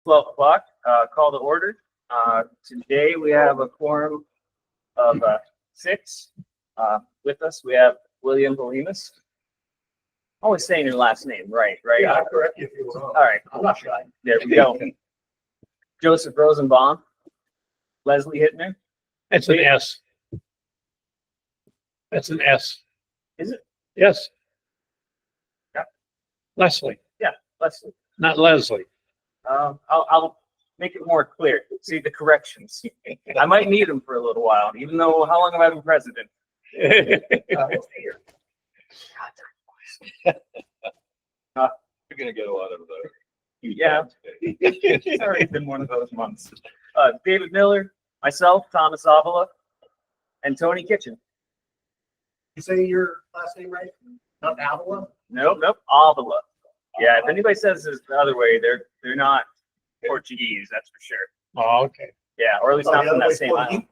12 o'clock, call to order. Today we have a quorum of 6. With us, we have William Bolemus. Always saying your last name, right? Yeah, I'll correct you if you want. All right. I'm not shy. There we go. Joseph Rosenbaum, Leslie Hittner. It's an S. That's an S. Is it? Yes. Yeah. Leslie, Leslie. not Leslie. I'll make it more clear. See the corrections. I might need them for a little while, even though how long have I been president? You're gonna get a lot of the. Yeah. It's already been one of those months. David Miller, myself, Thomas Avila, and Tony Kitchen. You say your last name right? Not Avila? Nope, Avila. Yeah, if anybody says this the other way, they're not Portuguese, that's for sure. Oh, okay. Yeah, or at least not the from other that way same Portuguese?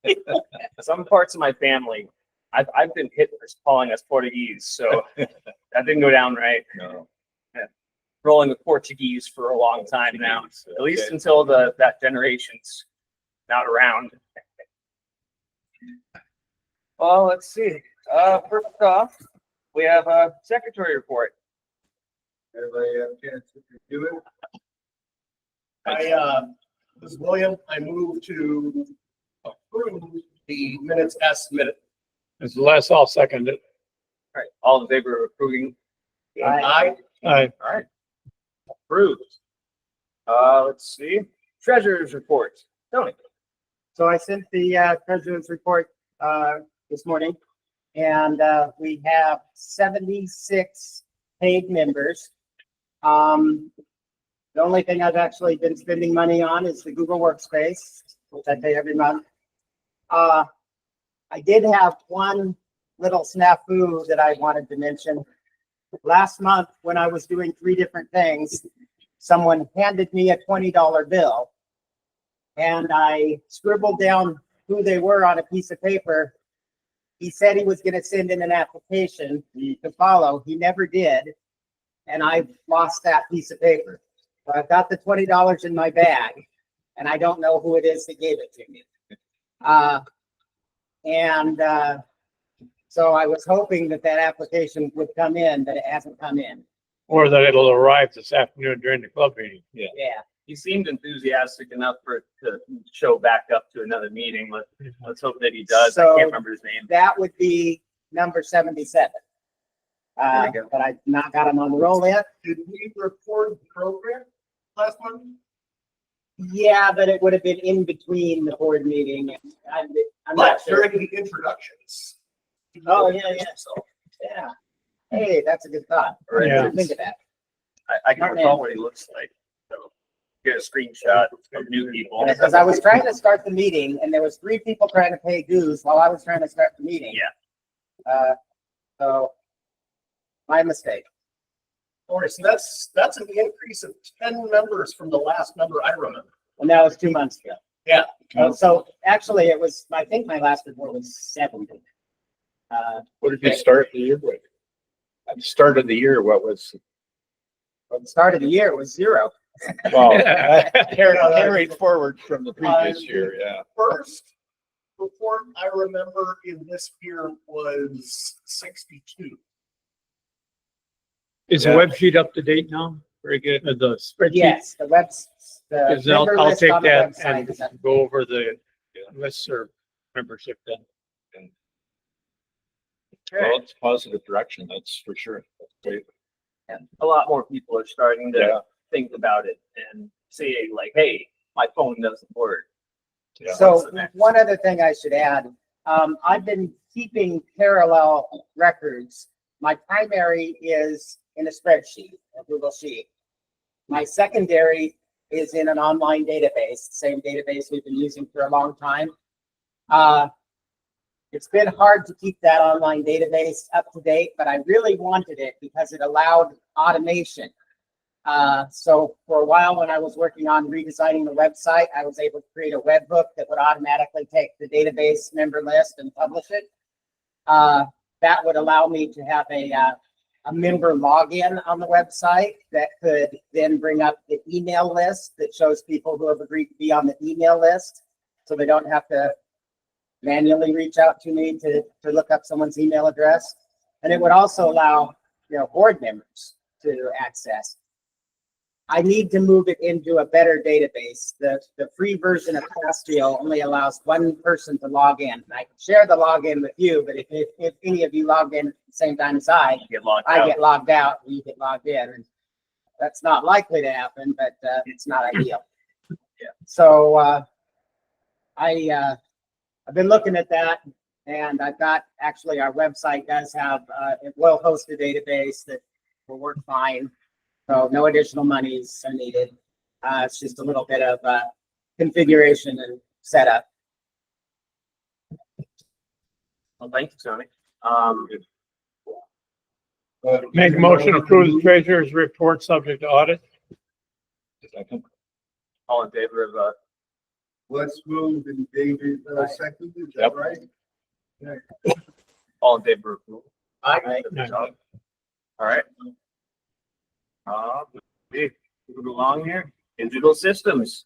island. Some parts of my family, I've been hit for calling us Portuguese, so that didn't go down right. No. Rolling with Portuguese for a long time now, at least until that generation's not around. Well, let's see. First off, we have a secretary report. Everybody have a chance to do it? This is William. I move to approve the minutes as submitted. It's Les, I'll second it. All right, all in favor of approving? Aye. Aye. All right, approved. Let's see. Treasurer's report. Tony. So I sent the president's report this morning, and we have 76 paid members. The only thing I've actually been spending money on is the Google Workspace, which I pay every month. I did have one little snafu that I wanted to mention. Last month, when I was doing 3 different things, someone handed me a $20 bill, and I scribbled down who they were on a piece of paper. He said he was going to send in an application to follow. He never did, and I lost that piece of paper. So I've got the $20 in my bag, and I don't know who it is that gave it to me. So I was hoping that application would come in, but it hasn't come in. Or that it'll arrive this afternoon during the club meeting. Yeah. He seemed enthusiastic enough for it to show back up to another meeting. Let's hope that he does. I So- can't remember his name. That would be number 77. There you go. But I've not got him on the roll yet. Did we record the program last month? Yeah, but it would have been in between the board meeting. I'm not But sure. during the introductions. Oh, yeah. Yeah. Hey, that's a good thought. Right. Yeah. Didn't think of that. I can recall what he looks like. So get a screenshot of new people. Because I was trying to start the meeting, and there was 3 people trying to pay dues while I was trying to start the meeting. Yeah. So my mistake. All right, so that's an increase of 10 members from the last number I remember. And that was 2 months ago. Yeah. So actually, it was, I think my last report was 70. What did you start the year with? At the start of the year, what was? At the start of the year, it was 0. Well, carried forward from the previous year, yeah. First report I remember in this year was 62. Is the web sheet up to date now? Very good. The spreadsheet? Yes, the the Is I'll member list take on the that website and is up. go over the listserv membership then. Well, it's positive direction, that's for sure. That's great. And a lot more people are starting to Yeah. think about it and say like, hey, my phone doesn't work. Yeah. So What's the next? one other thing I should add, I've been keeping parallel records. My primary is in a spreadsheet, a Google Sheet. My secondary is in an online database, the same database we've been using for a long time. It's been hard to keep that online database up to date, but I really wanted it because it allowed automation. So for a while when I was working on redesigning the website, I was able to create a webhook that would automatically take the database member list and publish it. That would allow me to have a a member login on the website that could then bring up the email list that shows people who have agreed to be on the email list. So they don't have to manually reach out to me to look up someone's email address. And it would also allow, board members to access. I need to move it into a better database. The free version of Castio only allows one person to log in. I can share the login with you, but if any of you log in at the same time as I Get logged get out. logged out, and you get logged in. And that's not likely to happen, but it's not ideal. Yeah. So I've been looking at that, and I've got, actually, our website does have a well-hosted database that will work fine. So no additional monies are needed. It's just a little bit of configuration and setup. Well, thank you, Tony. Make a motion to approve the treasurer's report subject to audit. All in favor of, Let's move and David, second, is that Yep. right? all in favor of approval? Right? All right. Big, move along here. Digital systems.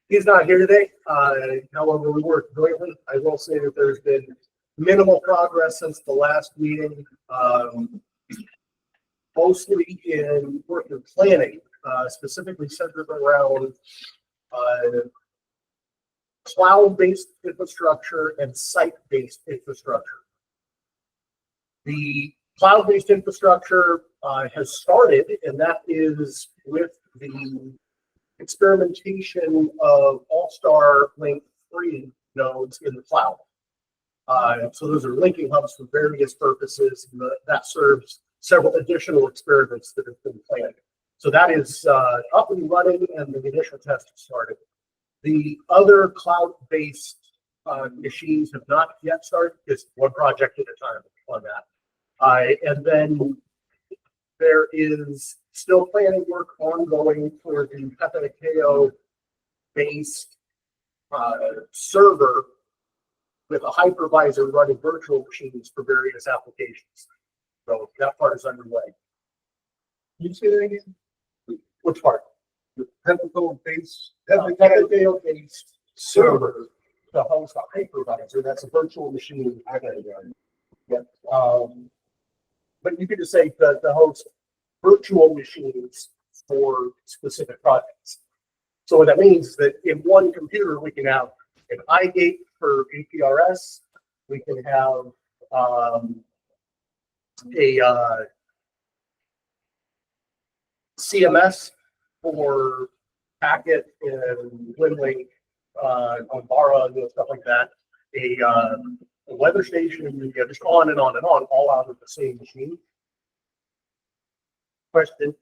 He's not here today. However, we worked jointly. I will say that there's been minimal progress since the last meeting. Mostly in work and planning, specifically centered around cloud-based infrastructure and site-based infrastructure. The cloud-based infrastructure has started, and that is with the experimentation of All-Star Link 3 nodes in the cloud. So those are linking hubs for various purposes, and that serves several additional experiments that have been planned. So that is up and running, and the initial test has started. The other cloud-based machines have not yet started. It's one project at a time on that. And then there is still planning work ongoing for the Pepinakeo based server with a hypervisor running virtual machines for various applications. So that part is underway. Can you say that again? Which part? The Pepinakeo based server to host a hypervisor. That's a virtual machine. I gotta run. Yep. But you could just say the host virtual machines for specific projects. So what that means is that in one computer, we can have an iGate for APRS. We can have a CMS for packet and WinLink on Bara and stuff like that. A weather station, and just on and on and on, all out of the same machine. Question.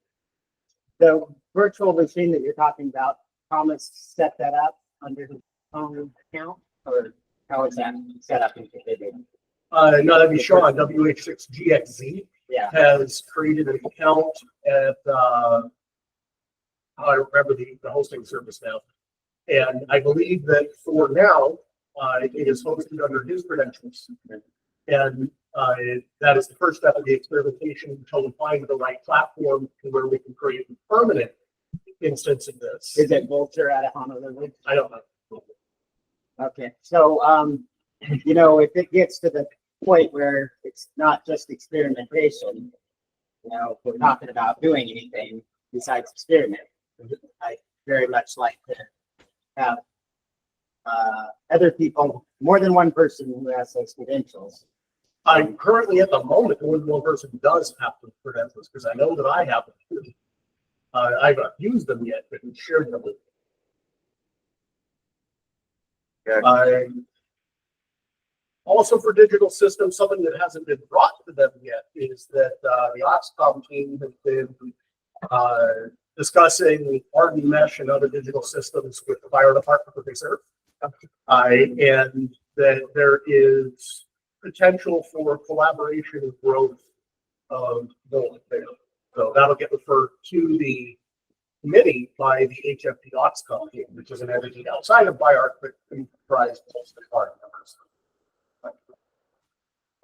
The virtual machine that you're talking about, Thomas set that up under his own account, or how is that set up in configured? No, that'd be Sean, WH6GXZ Yeah. has created an account at, I don't remember the hosting service now. And I believe that for now, it is hosted under his credentials. And that is the first step of the experimentation until we find the right platform to where we can create a permanent instance of this. Is it Vulture out of Honolulu? I don't know. Okay, so, if it gets to the point where it's not just experimentation, we're talking about doing anything besides experiment. I very much like to have other people, more than one person who has those credentials. I'm currently at the moment, more than one person does have the credentials, because I know that I have them. I've not used them yet, but shared them with. Also for digital systems, something that hasn't been brought to them yet is that the OXCOM team has been discussing RD Mesh and other digital systems with the fire department that they serve. And that there is potential for collaboration and growth of both there. So that'll get referred to the committee by the HFD OXCOM team, which is an entity outside of BIARC, but comprised of most department members.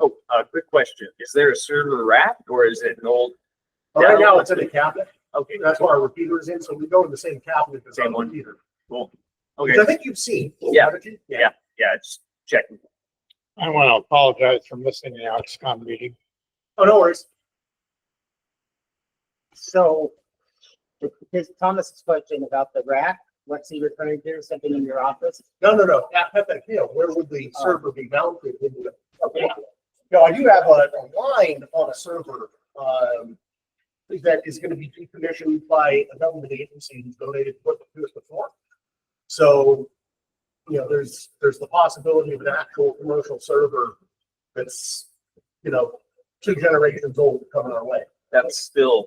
Oh, quick question. Is there a server rack or is it an old? Right now, it's in a cabinet. Okay, That's where our repeater is in, so we go in the same cabinet as our Same one. repeater. cool. Which Okay, I think you've seen. Yeah. haven't you? yeah, just checking. I want to apologize for missing the Oxcom meeting. Oh, no worries. So, his Thomas's question about the rack, what's he referring to? Something in your office? No. At that hill, where would the server be mounted? Okay. No, I do have a line on a server, that is gonna be decommissioned by a government agency who's donated equipment to us before. So, there's the possibility of an actual commercial server that's, 2 generations old coming our way. That's still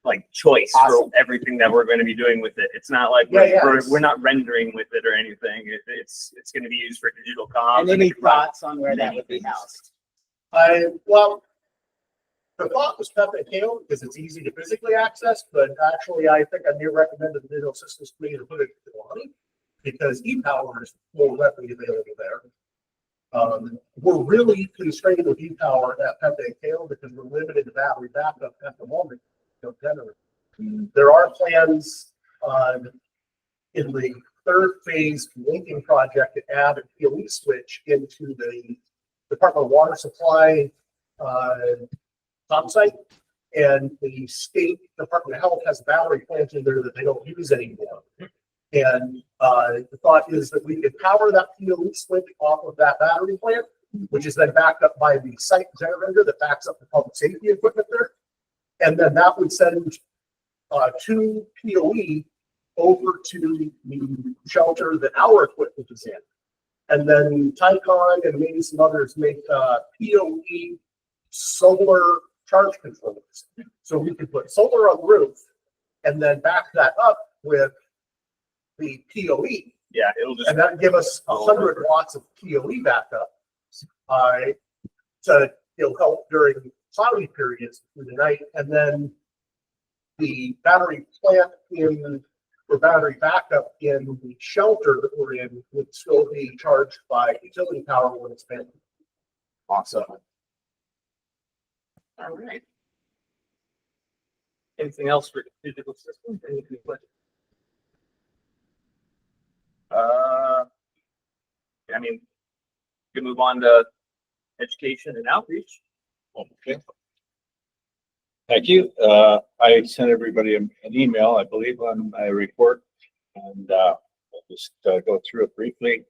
like choice Awesome. for everything that we're going to be doing with it. It's not like Yeah, we're not rendering with it or anything. It's going to be used for digital comms. And any it can run thoughts on where that many would be things. housed? Well, the thought was Pepe Kale because it's easy to physically access, but actually I think I may recommend the Digital Systems Committee to put it in Lonnie because e-power is more readily available there. We're really constrained with e-power at Pepe Kale because we're limited to battery backup at the moment. There are plans in the third phase linking project to add a PoE switch into the Department of Water Supply top site. And the state Department of Health has a battery plant in there that they don't use anymore. And the thought is that we could power that PoE switch off of that battery plant, which is then backed up by the site generator that backs up the public safety equipment there. And then that would send 2 PoE over to the shelter that our equipment is in. And then Tycon and maybe some others make PoE solar charge controllers. So we could put solar on the roof and then back that up with the PoE. Yeah, it'll just And that'd give us 100 watts of PoE backup. To help during cloudy periods through the night. And then the battery plant for battery backup in the shelter that we're in would still be charged by utility power when it's been. awesome. All right. Anything else for digital systems? Anything? I mean, we can move on to education and outreach. Okay. Thank you. I sent everybody an email, I believe, on my report, and I'll just go through it briefly.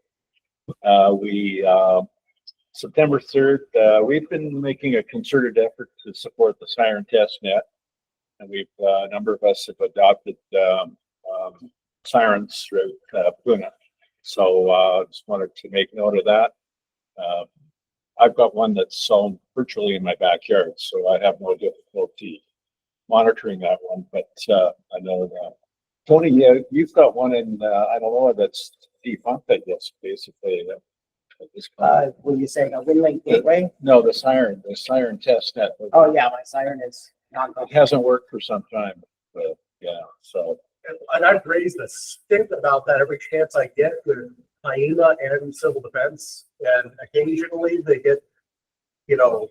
September 3rd, we've been making a concerted effort to support the Siren Test Net, and a number of us have adopted sirens throughout Puna. So just wanted to make note of that. I've got one that's sewn virtually in my backyard, so I have no difficulty monitoring that one. But I know Tony, you've got one in I don't know, that's defunct, I guess, basically. When you say a WinLink gateway? No, the Siren Test Net. Oh, yeah, my siren is not. It hasn't worked for some time, but yeah. So And I've raised a stink about that every chance I get with Hyena and Civil Defense. And occasionally they get, annoyed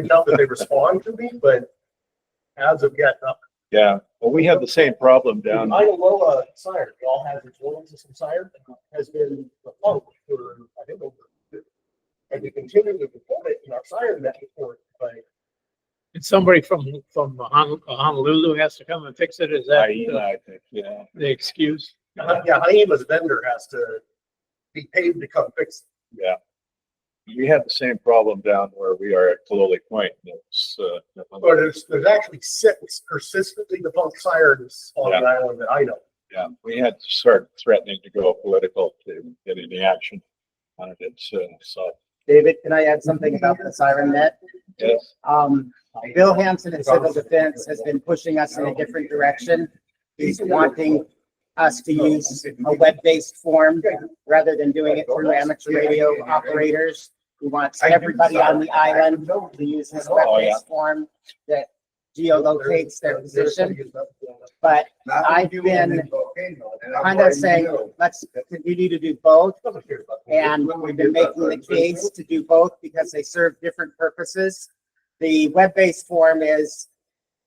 enough that they respond to me, but as of yet, nothing. yeah, well, we have the same problem down. Iowa siren, it all has its own system siren, has been defunct for, I think, over. And we continue to report it in our siren net report, but And somebody from Honolulu has to come and fix it. Is that I think, yeah. the excuse? yeah, Hyena's vendor has to be paid to come fix it. Yeah. We have the same problem down where we are at Kaloli Point. It's, But there's actually 6 persistently defunct sirens on the island that I know. yeah, we had to start threatening to go political to get any action on it. So, David, can I add something about the siren net? yes, Bill Hanson at Civil Defense has been pushing us in a different direction. He's wanting us to use a web-based form rather than doing it through amateur radio operators. He wants everybody on the island to use this web-based form that geolocates their position. But I've been kind of saying, let's continue to do both. And we've been making the case to do both because they serve different purposes. The web-based form is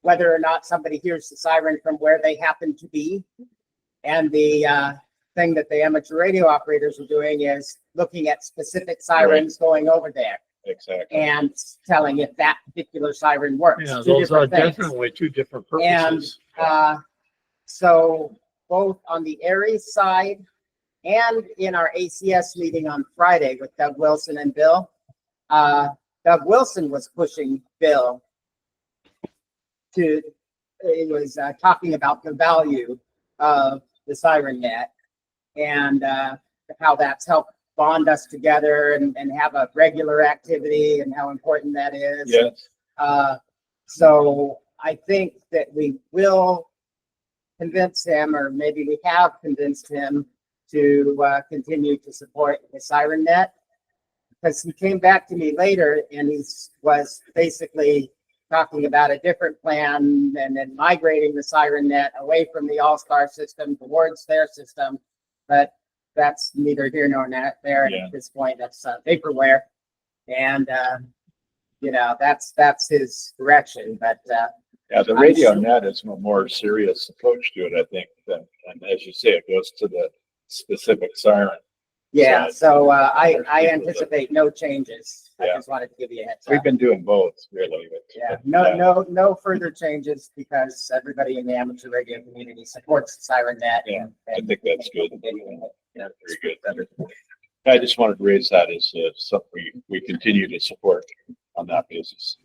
whether or not somebody hears the siren from where they happen to be. And the thing that the amateur radio operators are doing is looking at specific sirens going over there Exactly. and telling if that particular siren works. Yeah, Two those are different things. definitely two different And purposes. so both on the Aries side and in our ACS meeting on Friday with Doug Wilson and Bill, Doug Wilson was pushing Bill to, he was talking about the value of the siren net and how that's helped bond us together and have a regular activity and how important that is. Yes. So I think that we will convince him, or maybe we have convinced him to continue to support the siren net. Because he came back to me later and he was basically talking about a different plan and then migrating the siren net away from the All-Star system towards their system. But that's neither here nor there Yeah. at this point. That's vaporware. And, you know, that's his direction. But Yeah, the radio net is a more serious approach to it, I think, than, and as you say, it goes to the specific siren. yeah, so I anticipate no changes. I Yeah. just wanted to give you a heads We've up. been doing both, really. But, Yeah, yeah. no further changes because everybody in the amateur radio community supports the siren net. Yeah, and- I think that's good. continuing it. Yeah, very good. I just wanted to raise that as something we continue to support on that basis.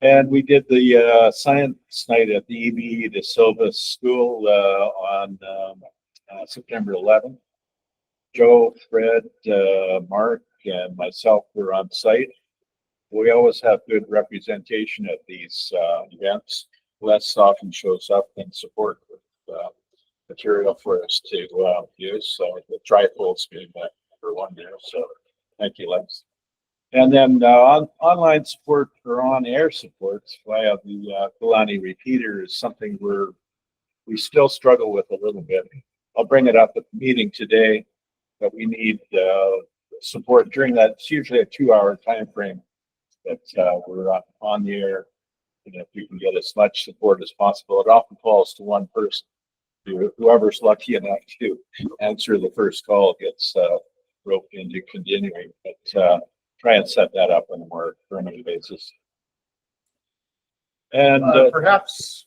And we did the science night at the EB de Silva School on September 11th. Joe, Fred, Mark, and myself were on site. We always have good representation at these events. Les often shows up and support with material for us to use. So the trifolds being that for one year. So thank you, Les. And then online support or on-air support via the Kalani repeater is something we still struggle with a little bit. I'll bring it up at the meeting today, but we need support during that. It's usually a 2-hour time frame that we're on the air. And if you can get as much support as possible, it often falls to one person. Whoever's lucky enough to answer the first call gets roped into continuing. But try and set that up on a more permanent basis. And Perhaps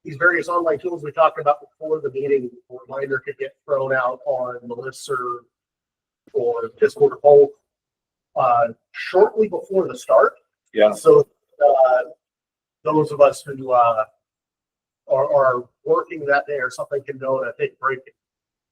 these various online tools we talked about before the meeting, a reminder could get thrown out on the listserv or Discord or both shortly before the start. yeah, So those of us who are working that day or something can know that take a break and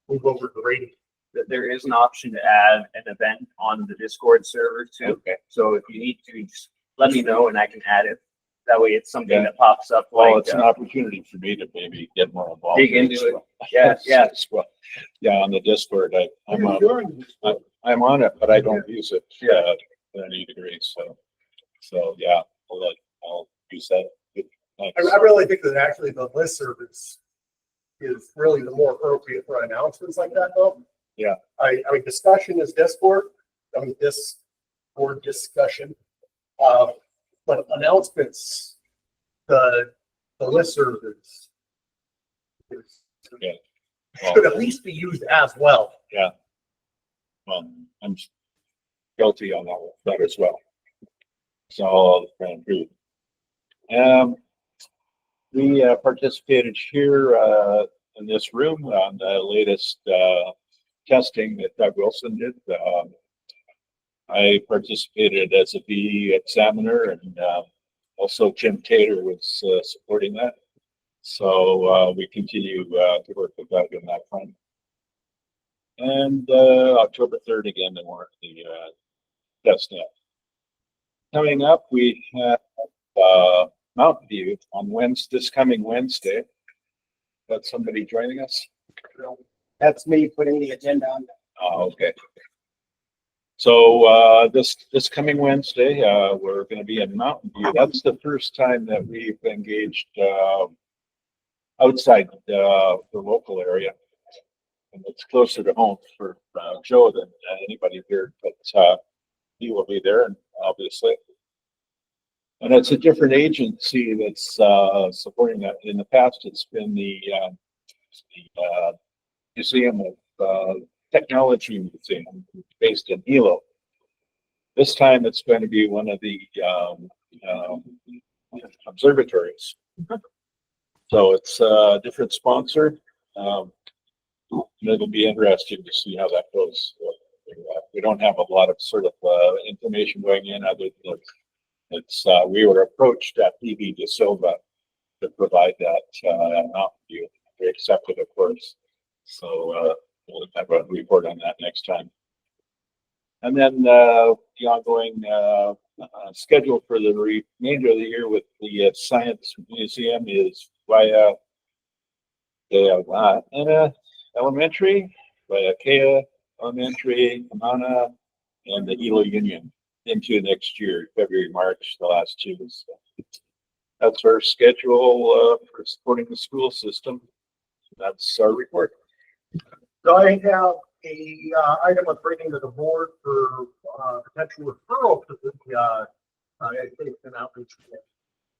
move over to the radio. That there is an option to add an event on the Discord server too. okay. So if you need to, just let me know and I can add it. That way it's something Yeah. that pops up Well, like, it's an opportunity for me to maybe get more involved. dig in into it. well. Yeah, yeah. Well, yeah, on the Discord, I'm on it, but I don't use it to any degree. So yeah, I'll use that. Thanks. I really think that actually the listserv is really the more appropriate for announcements like that, though. Yeah. I mean, discussion is Discord. I mean, Discord discussion. But announcements, the listserv is Yeah. should at least be used as well. Well, I'm guilty on that as well. So I'll try and improve. We participated here in this room on the latest testing that Doug Wilson did. I participated as a BE examiner, and also Jim Tater was supporting that. So we continue to work with Doug on that front. And October 3rd again, the test net. Coming up, we have Mountain View on this coming Wednesday. Got somebody joining us? That's me putting the agenda on. Oh, okay. So, this coming Wednesday, we're gonna be in Mountain View. That's the first time that we've engaged, outside, the local area. And it's closer to home for, Joe than anybody here, but, he will be there, and obviously. And it's a different agency that's, supporting that. In the past, it's been the Museum of, Technology Museum based in Hilo. This time it's going to be one of the observatories. So it's a different sponsor. It'll be interesting to see how that goes. We don't have a lot of sort of information going in other than it's we were approached at PB De Silva to provide that at Mountain View. They accepted, of course. So we'll have a report on that next time. And then the ongoing schedule for the remainder of the year with the Science Museum is via Elementary, via Kea Elementary, Amana, and the Hilo Union into next year, February, March, the last two. So that's our schedule for supporting the school system. That's our report. So I have a item of bringing to the board for potential referral to the I think an outreach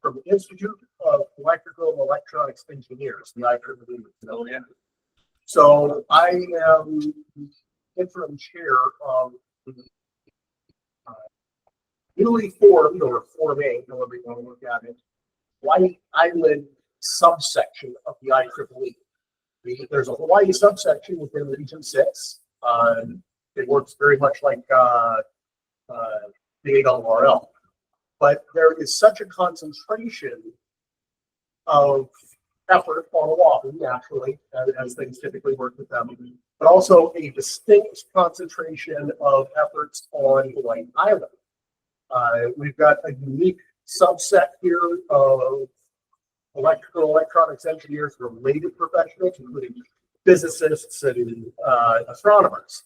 from the Institute of Electrical and Electronics Engineers, the IEEE. So I am the interim chair of the newly formed, or forming, however you want to look at it, White Island subsection of the IEEE. There's a Hawaii subsection within Region 6. It works very much like the ARRL. But there is such a concentration of effort on Oahu, naturally, as things typically work with them, but also a distinct concentration of efforts on Hawaii Island. We've got a unique subset here of electrical electronics engineers, related professionals, including physicists and astronomers.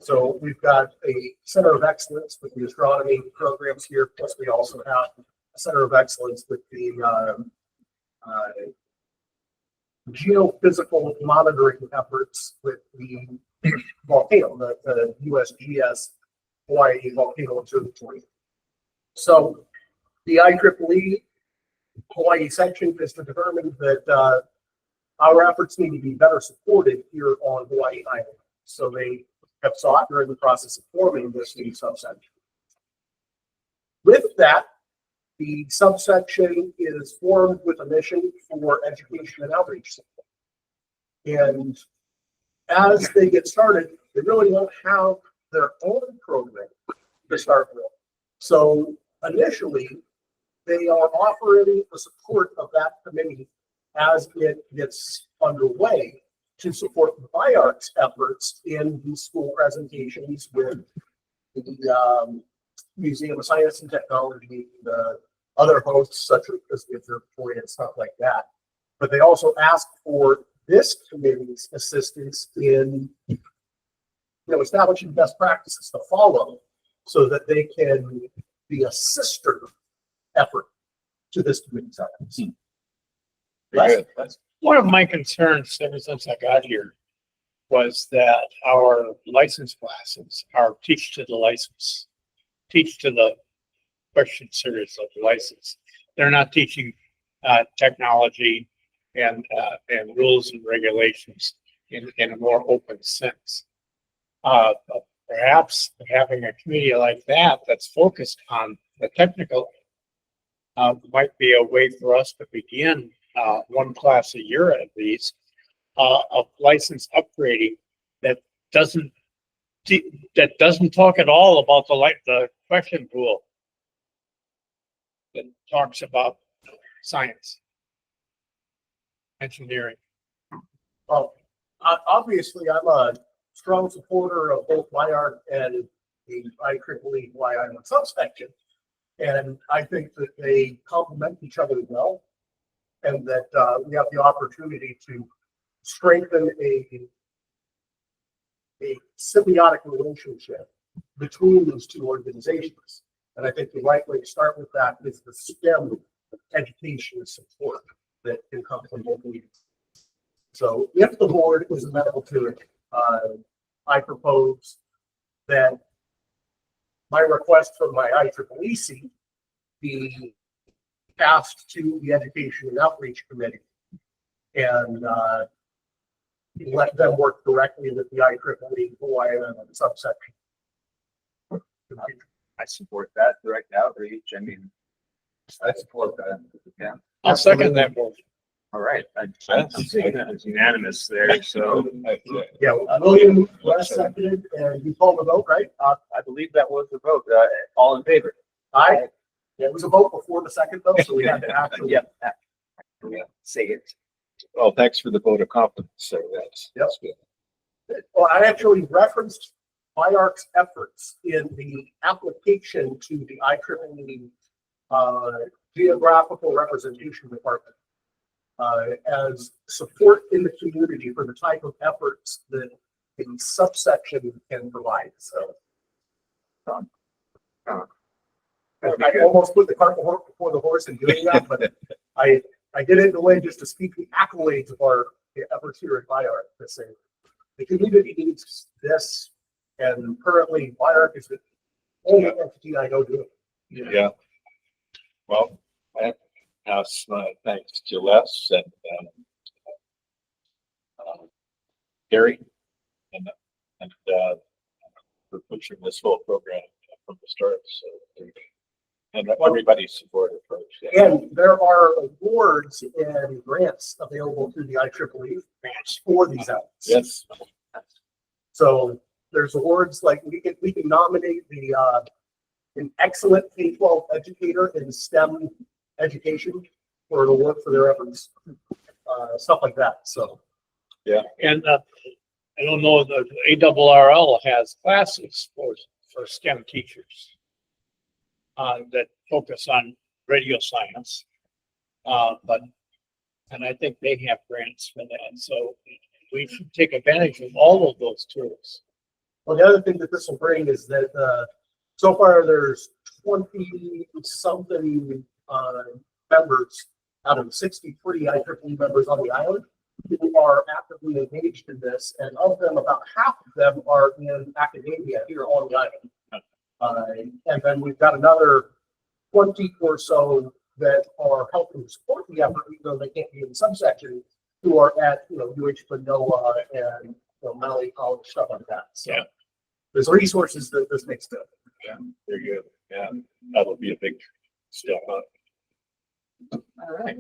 So we've got a center of excellence with the astronomy programs here. Plus, we also have a center of excellence with the geophysical monitoring efforts with the volcano, the USGS Hawaii Volcano Observatory. So the IEEE Hawaii section is to determine that our efforts need to be better supported here on Hawaii Island. So they have sought during the process of forming this new subsection. With that, the subsection is formed with a mission for education and outreach. And as they get started, they really won't have their own program to start with. So initially, they are offering the support of that committee as it gets underway to support the BIARC's efforts in the school presentations with the Museum of Science and Technology, the other hosts such as the observatory and stuff like that. But they also ask for this committee's assistance in establishing best practices to follow so that they can be a sister effort to this committee's efforts. Very good. One of my concerns ever since I got here was that our license classes are teach to the question series of the license. They're not teaching technology and rules and regulations in a more open sense. Perhaps having a committee like that that's focused on the technical might be a way for us to begin one class a year at least of license upgrading that doesn't talk at all about the question pool, that talks about science, engineering. Well, obviously, I'm a strong supporter of both BIARC and the IEEE Hawaii Island subsection. And I think that they complement each other well, and that we have the opportunity to strengthen a symbiotic relationship between those two organizations. And I think the right way to start with that is the STEM education and support that can come from both meetings. So if the board is amenable to it, I propose that my request from my IEEE seat be passed to the Education and Outreach Committee and let them work directly with the IEEE Hawaiian subsection. I support that direct outreach. I mean, I support that. Yeah. I'll second that motion. All right. I'm seeing that it's unanimous there. So Yeah, William was seconded, and you called the vote, right? I believe that was the vote. All in favor? Aye. Yeah, it was a vote before the second though, so we had to actually. Yeah. Say it. Well, thanks for the vote of confidence. So that's good. Well, I actually referenced BIARC's efforts in the application to the IEEE Geographical Representation Department as support in the community for the type of efforts that the subsection can provide. So I almost put the cart before the horse in doing that, but I did it in a way just to speak the accolades of our efforts here at BIARC to say the community needs this, and currently BIARC is the only entity I know doing it. Yeah. Well, I have to pass thanks to Les and Gary and for pushing this whole program from the start. So, and everybody's supportive approach. Yeah. And there are awards and grants available through the IEEE grants for these efforts. Yes. So there's awards like we can nominate the an excellent K-12 educator in STEM education for an award for their efforts, stuff like that. So And I don't know, the ARRL has classes for STEM teachers that focus on radio science. And I think they have grants for that. So we should take advantage of all of those tools. well, the other thing that this will bring is that so far there's 20 something members out of 63 IEEE members on the island who are actively engaged in this, and of them, about half of them are in academia here on the island. And then we've got another 20 or so that are helping support the effort, even though they can't be in the subsection, who are at UH Manoa and Maui College, stuff like that. So Yeah. there's resources that this makes good. Yeah, very good. Yeah, that'll be a big step up. All right.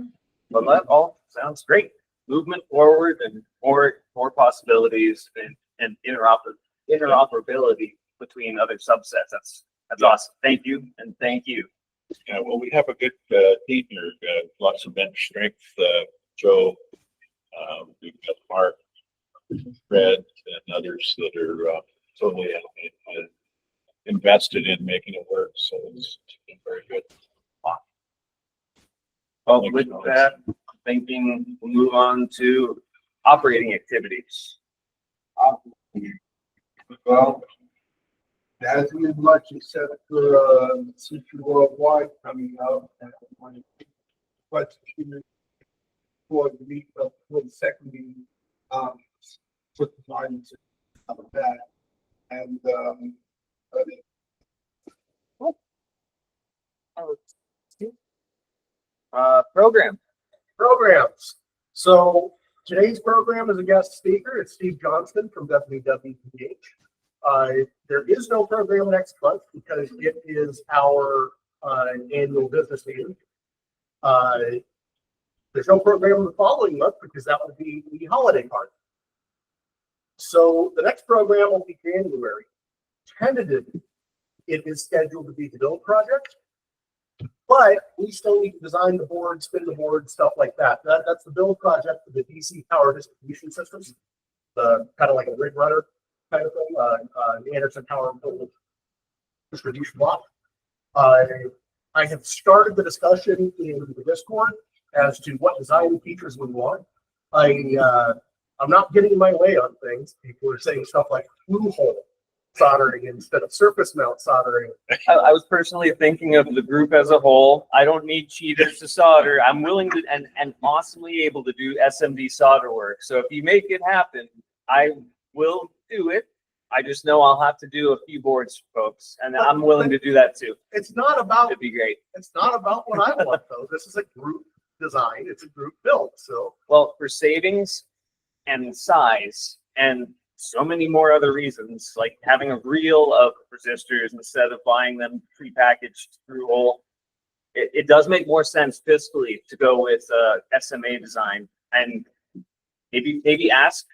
Well, that all sounds great. Movement forward and more possibilities and interoperability between other subsets. That's awesome. Thank you and thank you. Yeah, well, we have a good team here. Lots of bench strength. Joe, we've got Mark, Fred, and others that are totally invested in making it work. So it's been very good. Well, with that, thinking we'll move on to operating activities. Well, as much except for CP Worldwide coming out and but for the week of for the second meeting, put the guidance of that and Programs. So today's program is a guest speaker. It's Steve Johnston from WWPH. There is no program next month because it is our annual business meeting. There's no program the following month because that would be the holiday party. So the next program will be January. Tentatively, it is scheduled to be the build project. But we still need to design the board, spin the board, stuff like that. That's the build project for the DC power distribution systems, kind of like a grid runner kind of thing, the Anderson Power distribution block. I have started the discussion in the Discord as to what design features we want. I'm not getting in my way on things. People are saying stuff like blue hole soldering instead of surface mount soldering. I was personally thinking of the group as a whole. I don't need cheaters to solder. I'm willing to and awesomely able to do SMD solder work. So if you make it happen, I will do it. I just know I'll have to do a few boards, folks, and I'm willing to do that too. It's not about, It'd be great. it's not about what I want though. This is a group design. It's a group build. So Well, for savings and size and so many more other reasons, like having a reel of resistors instead of buying them prepackaged through hole, it does make more sense fiscally to go with SMA design, and maybe ask,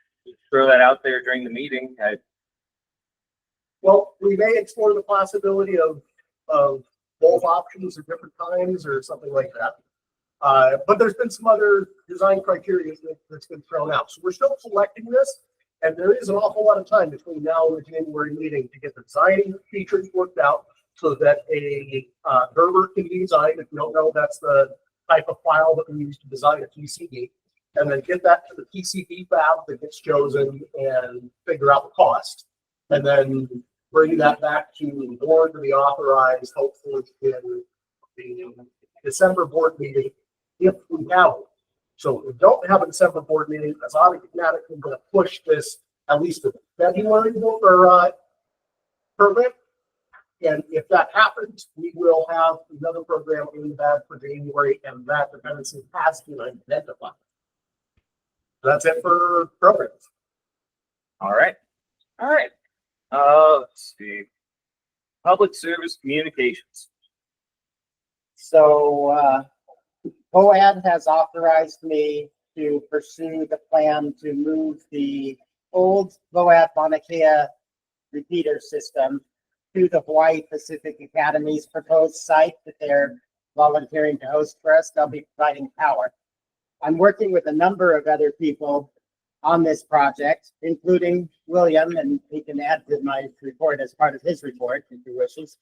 throw that out there during the meeting. well, we may explore the possibility of both options at different times or something like that. But there's been some other design criteria that's been thrown out. So we're still collecting this. And there is an awful lot of time between now and the January meeting to get the design features worked out so that a Gerber can be designed. If you don't know, that's the type of file that we use to design a PCB. And then get that to the PCB fab that gets chosen and figure out the cost. And then bring that back to the board to be authorized, hopefully in the December board meeting, if we have one. So if we don't have a December board meeting, that's automatically going to push this at least to February for program. And if that happens, we will have another program in the bag for January, and that dependency has been identified. That's it for programs. All right. Let's see. Public service communications. So, OAD has authorized me to pursue the plan to move the old VOAD Mauna Kea repeater system to the Hawaii Pacific Academy's proposed site that they're volunteering to host for us. They'll be providing power. I'm working with a number of other people on this project, including William, and he can add to my report as part of his report if he wishes.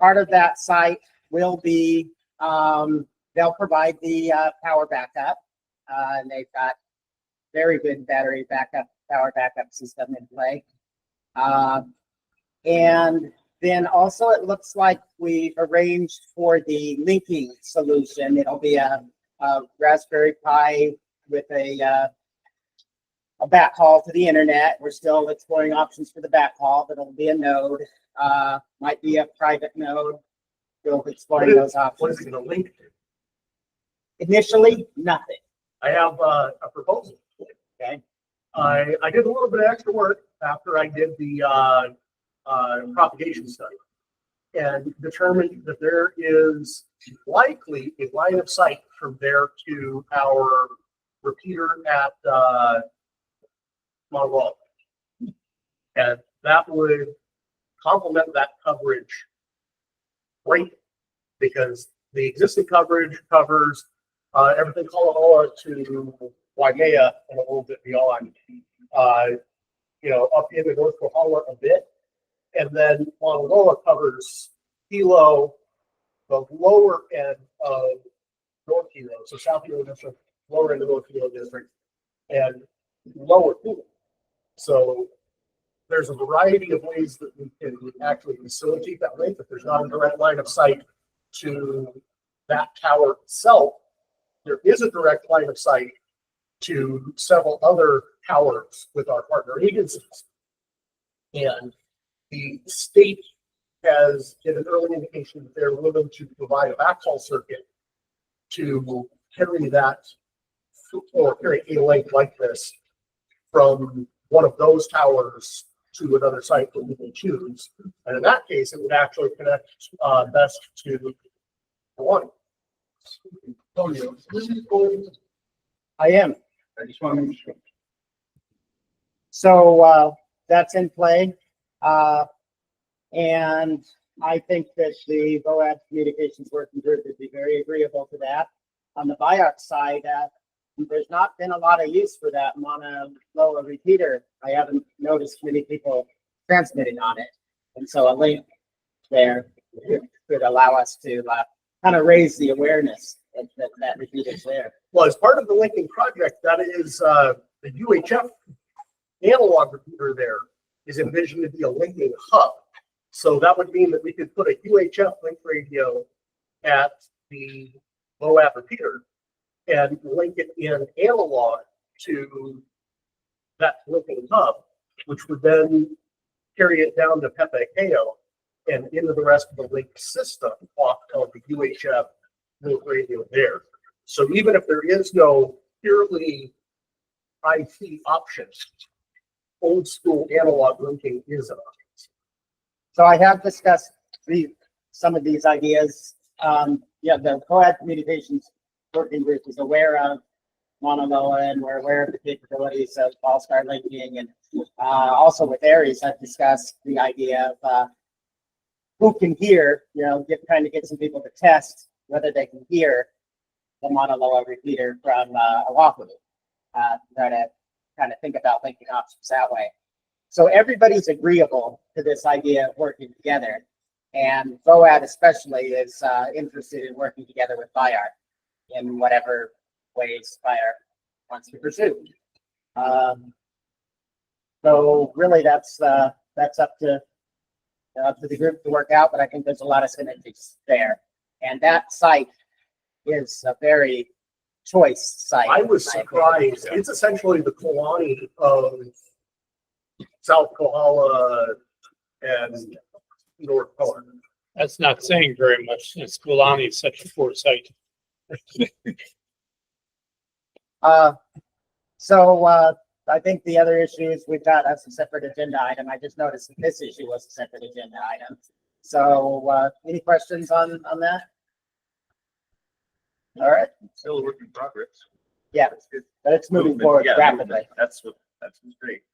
Part of that site will be, they'll provide the power backup. And they've got very good battery backup, power backup system in play. And then also it looks like we've arranged for the linking solution. It'll be a Raspberry Pi with a backhaul to the internet. We're still exploring options for the backhaul, but it'll be a node. Might be a private node. Still exploring those What options. is it going to link to? Initially, nothing. I have a proposal. Okay. I did a little bit of extra work after I did the propagation study and determined that there is likely a line of sight from there to our repeater at Mount Wall. And that would complement that coverage great, because the existing coverage covers everything Kalaloa to Waimea and a little bit beyond, up into North Kohala a bit. And then Mauna Loa covers Hilo, the lower end of North Hilo, so South Hilo District, lower end of North Hilo District, and lower Hilo. So there's a variety of ways that we can actually facilitate that link. If there's not a direct line of sight to that tower itself, there is a direct line of sight to several other towers with our partner agencies. And the state has given early indication that they're willing to provide a backhaul circuit to carry that, or carry a link like this from one of those towers to another site that we can choose. And in that case, it would actually connect best to Hawaii. I am. I just want to make sure. So that's in play. And I think that the VOAD Communications Working Group would be very agreeable to that. On the BIOX side, there's not been a lot of use for that Mauna Loa repeater. I haven't noticed many people transmitting on it. And so a link there could allow us to kind of raise the awareness that repeater's there. Well, as part of the linking project, that is the UHF analog repeater there is envisioned to be a linking hub. So that would mean that we could put a UHF link radio at the MOAB repeater and link it in analog to that linking hub, which would then carry it down to Pepe Kao and into the rest of the link system off of the UHF link radio there. So even if there is no purely IT option, old school analog linking is an option. So I have discussed some of these ideas. The COAD Communications Working Group is aware of Mauna Loa, and we're aware of the capabilities of All-Star linking. And also with Aries, I've discussed the idea of who can hear, trying to get some people to test whether they can hear the Mauna Loa repeater from Oahu. Try to kind of think about linking options that way. So everybody's agreeable to this idea of working together. And VOAD especially is interested in working together with BIAR in whatever ways BIAR wants to pursue. So really that's up to the group to work out, but I think there's a lot of synergies there. And that site is a very choice site. I was surprised. It's essentially the Kalani of South Kohala and North Pole. That's not saying very much since Kulani is such a poor site. I think the other issues we've got as a separate agenda item. I just noticed that this issue was a separate agenda item. So any questions on that? All right, Still a work in progress. yeah, That's good. but it's moving Movement, forward yeah, rapidly. movement. That's great.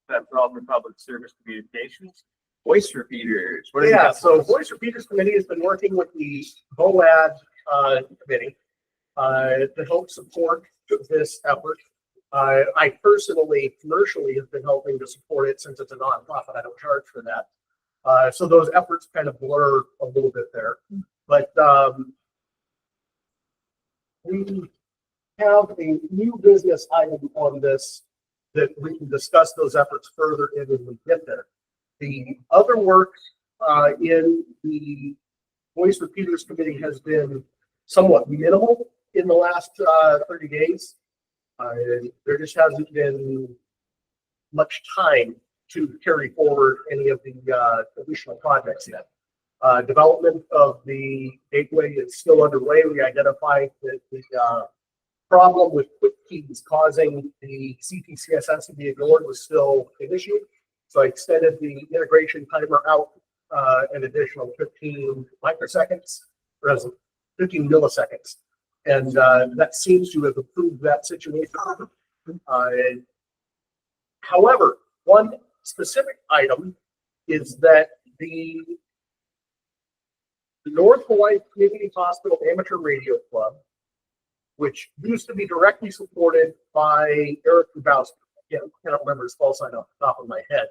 That problem in public service communications, voice repeaters. What do you Yeah, got? so Voice Repeaters Committee has been working with the VOAD committee to help support this effort. I personally, commercially, have been helping to support it since it's a nonprofit. I don't charge for that. So those efforts kind of blur a little bit there. But we have a new business item on this that we can discuss those efforts further in when we get there. The other work in the Voice Repeaters Committee has been somewhat minimal in the last 30 days. There just hasn't been much time to carry forward any of the additional projects yet. Development of the gateway is still underway. We identified that the problem with quick keys causing the CTCSS to be ignored was still an issue. So I extended the integration timer out an additional 15 microseconds, or 15 milliseconds. And that seems to have improved that situation. However, one specific item is that the North Hawaii Community Hospital Amateur Radio Club, which used to be directly supported by Eric Grubowski, I cannot remember his call sign off the top of my head,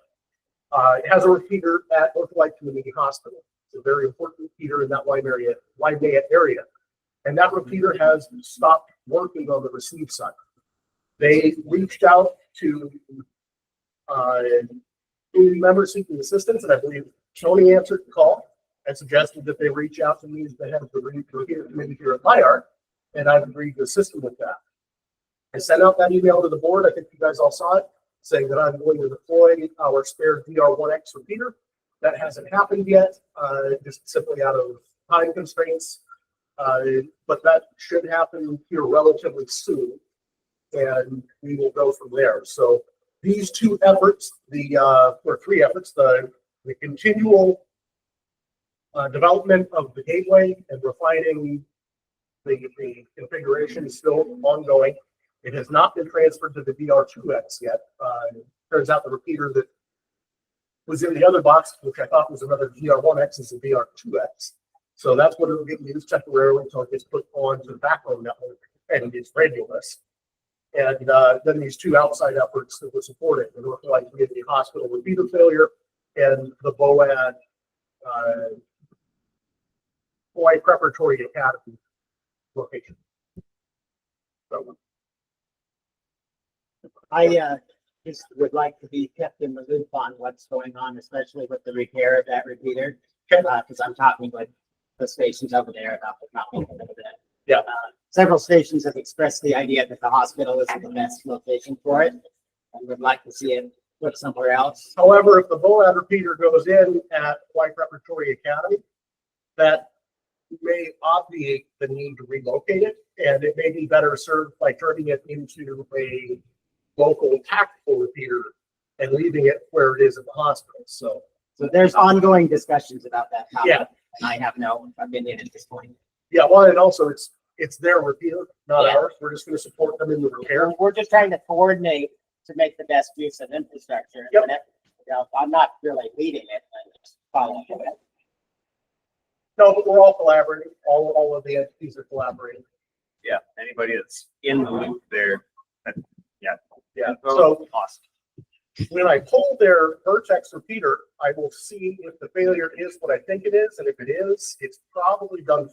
it has a repeater at North Hawaii Community Hospital. It's a very important repeater in that Waimea area. And that repeater has stopped working on the receive side. They reached out to community members seeking assistance, and I believe Tony answered the call and suggested that they reach out to me as the head of the repeater committee here at BIAR, and I've agreed to assist them with that. I sent out that email to the board. I think you guys all saw it, saying that I'm going to deploy our spare DR1X repeater. That hasn't happened yet, just simply out of time constraints. But that should happen here relatively soon, and we will go from there. So these two efforts, or three efforts, the continual development of the gateway and refining the configuration is still ongoing. It has not been transferred to the DR2X yet. Turns out the repeater that was in the other box, which I thought was another DR1X, is a DR2X. So that's what it will get used temporarily until it gets put onto the backbone network and it's radioless. And then these two outside efforts that were supported, the North Hawaii Community Hospital repeater failure and the VOAD Hawaii Preparatory Academy location. So, just would like to be kept in the loop on what's going on, especially with the repair of that repeater. Because I'm talking with the stations over there about the problem a little bit. Yeah. Several stations have expressed the idea that the hospital isn't the best location for it. I would like to see it put somewhere else. However, if the BOAD repeater goes in at White Preparatory Academy, that may obviate the need to relocate it, and it may be better served by turning it into a local tactical repeater and leaving it where it is at the hospital. So, So there's ongoing discussions about that topic. Yeah. And I have no opinion at this point. yeah, well, and also it's their repeater, not Yeah. ours. We're just going to support them in the repair. We're just trying to coordinate to make the best use of infrastructure. Yep. And I'm not really leading it, I'm just following it. No, but we're all collaborating. All of the entities are collaborating. Yeah, anybody that's in the loop there. Yeah, so Awesome. when I pull their Vertex repeater, I will see if the failure is what I think it is, and if it is, it's probably done.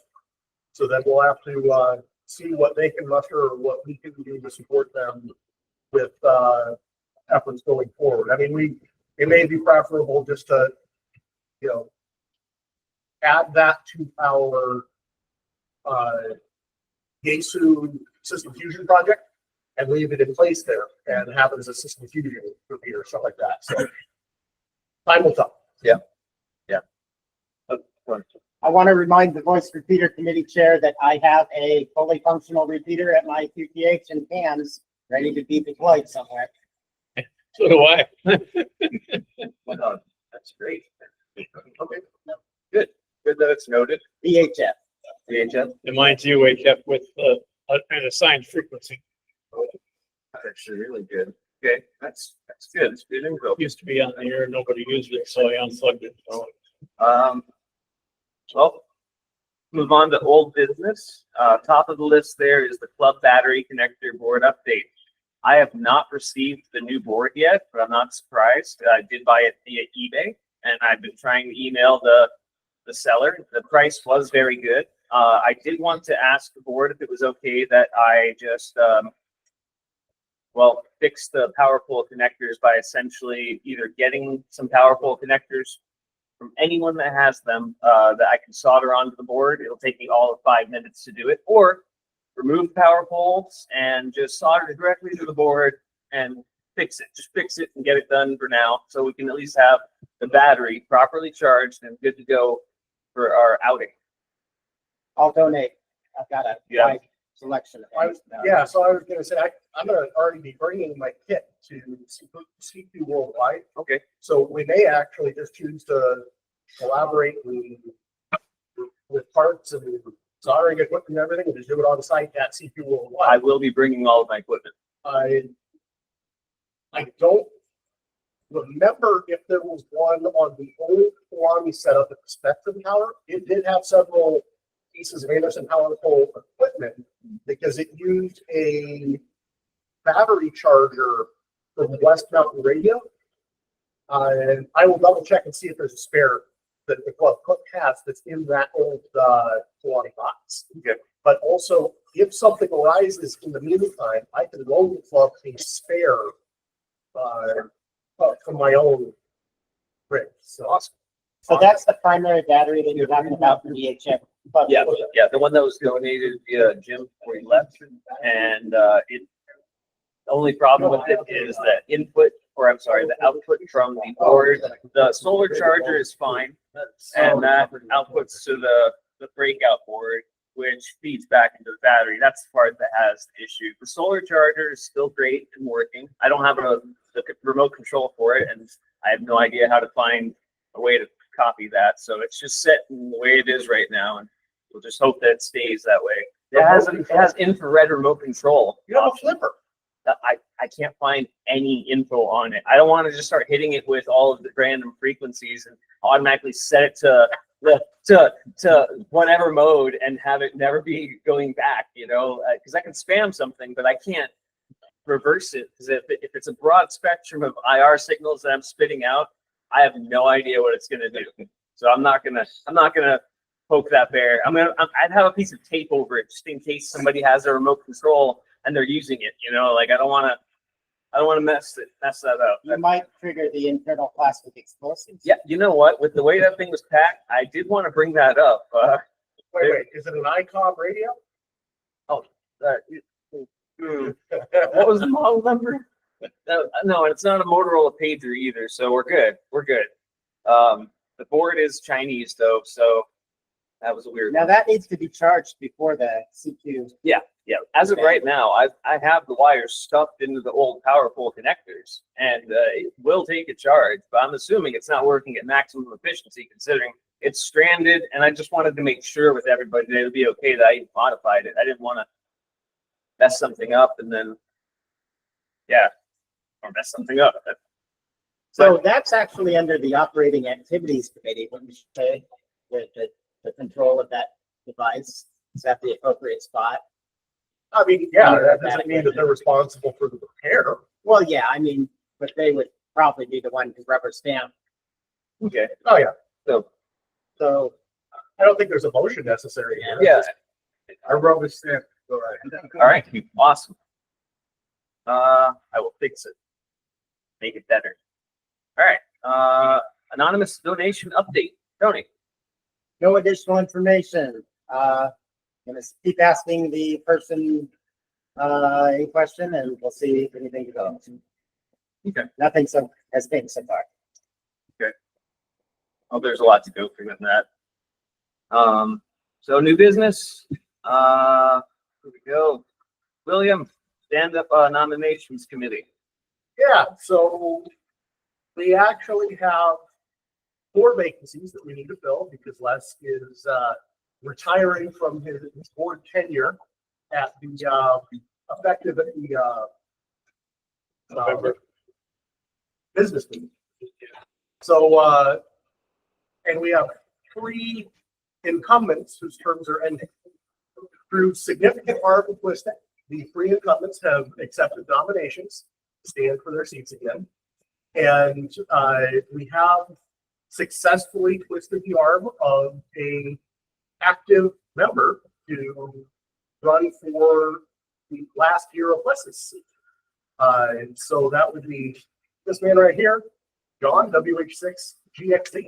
So then we'll have to see what they can muster or what we can do to support them with efforts going forward. I mean, it may be preferable just to, add that to our Yaesu System Fusion project and leave it in place there and have it as a System Fusion repeater, stuff like that. So time will tell. I want to remind the voice repeater committee chair that I have a fully functional repeater at my QTH in cans, ready to be deployed somewhere. So do I. Well, that's great. Okay, good that it's noted. VHF. VHF, And mine's UHF with an assigned frequency. that's actually really good. Okay, that's good. It's good info. Used to be on the air, nobody used it, so I unplugged it. So Well, move on to old business. Top of the list there is the club battery connector board update. I have not received the new board yet, but I'm not surprised. I did buy it via eBay, and I've been trying to email the seller. The price was very good. I did want to ask the board if it was okay that I just, fix the power pole connectors by essentially either getting some power pole connectors from anyone that has them that I can solder onto the board. It'll take me all of 5 minutes to do it, or remove power poles and just solder it directly to the board and fix it. Just fix it and get it done for now, so we can at least have the battery properly charged and good to go for our outing. I'll donate. I've got a Yeah. wide selection of things. Yeah, so I was gonna say, I'm gonna already be bringing my kit to CQ Worldwide. Okay. So we may actually just choose to collaborate with parts and soldering equipment and everything, and just do it on site at CQ I Worldwide. will be bringing all of my equipment. I don't remember if there was one on the old Kiwami setup at the Spectrum Tower. It did have several pieces of Anderson Power Pole equipment because it used a battery charger from West Mountain Radio. And I will double check and see if there's a spare that the club has that's in that old Kiwami box. Okay. But also, if something arises in the meantime, I can loan the club a spare from my own rig. So awesome. So that's the primary battery that you're talking about for VHF. But Yeah, the one that was donated via Jim before he left, and the only problem with it is the the output from the board. The solar charger is fine, and that outputs to the breakout board, which feeds back into the battery. That's the part that has the issue. The solar charger is still great and working. I don't have the remote control for it, and I have no idea how to find a way to copy that. So it's just set in the way it is right now, and we'll just hope that it stays that way. It has infrared remote control. You have a flipper. I can't find any info on it. I don't want to just start hitting it with all of the random frequencies and automatically set it to whatever mode and have it never be going back, because I can spam something, but I can't reverse it, because if it's a broad spectrum of IR signals that I'm spitting out, I have no idea what it's gonna do. So I'm not gonna poke that bear. I'd have a piece of tape over it just in case somebody has a remote control and they're using it. I I don't want to mess that up. You might trigger the internal plastic explosives. Yeah, you know what? With the way that thing was packed, I did want to bring that up. Wait, is it an ICOM radio? What was the model number? No, it's not a Motorola pager either, so we're good. We're good. The board is Chinese though, so that was a weird. Now that needs to be charged before the CQ. Yeah. As of right now, I have the wires stuffed into the old power pole connectors, and it will take a charge. But I'm assuming it's not working at maximum efficiency, considering it's stranded. And I just wanted to make sure with everybody that it would be okay that I modified it. I didn't want to mess something up and then, or mess something up. So that's actually under the operating activities committee, wouldn't you say? The control of that device, is that the appropriate spot? I mean, yeah, that doesn't mean that they're responsible for the repair. Well, yeah, I mean, but they would probably be the one to rubber stamp. Okay. Oh, yeah. So, I don't think there's a motion necessary. here. Yeah. I rubber stamp. All right. All right. Awesome. I will fix it. Make it better. All right. Anonymous donation update. Tony. no additional information. Gonna keep asking the person a question and we'll see if anything develops. Okay. Nothing has been so far. Oh, there's a lot to go through with that. So new business. Here we go. William, stand up nominations committee. Yeah, so we actually have 4 vacancies that we need to fill because Les is retiring from his board tenure at the effective at the business meeting. So and we have 3 incumbents whose terms are ending. Through significant hard twisting, the 3 incumbents have accepted nominations to stand for their seats again. And we have successfully twisted the arm of a active member to run for the last year of Les's seat. And so that would be this man right here, John, WH6 GXC.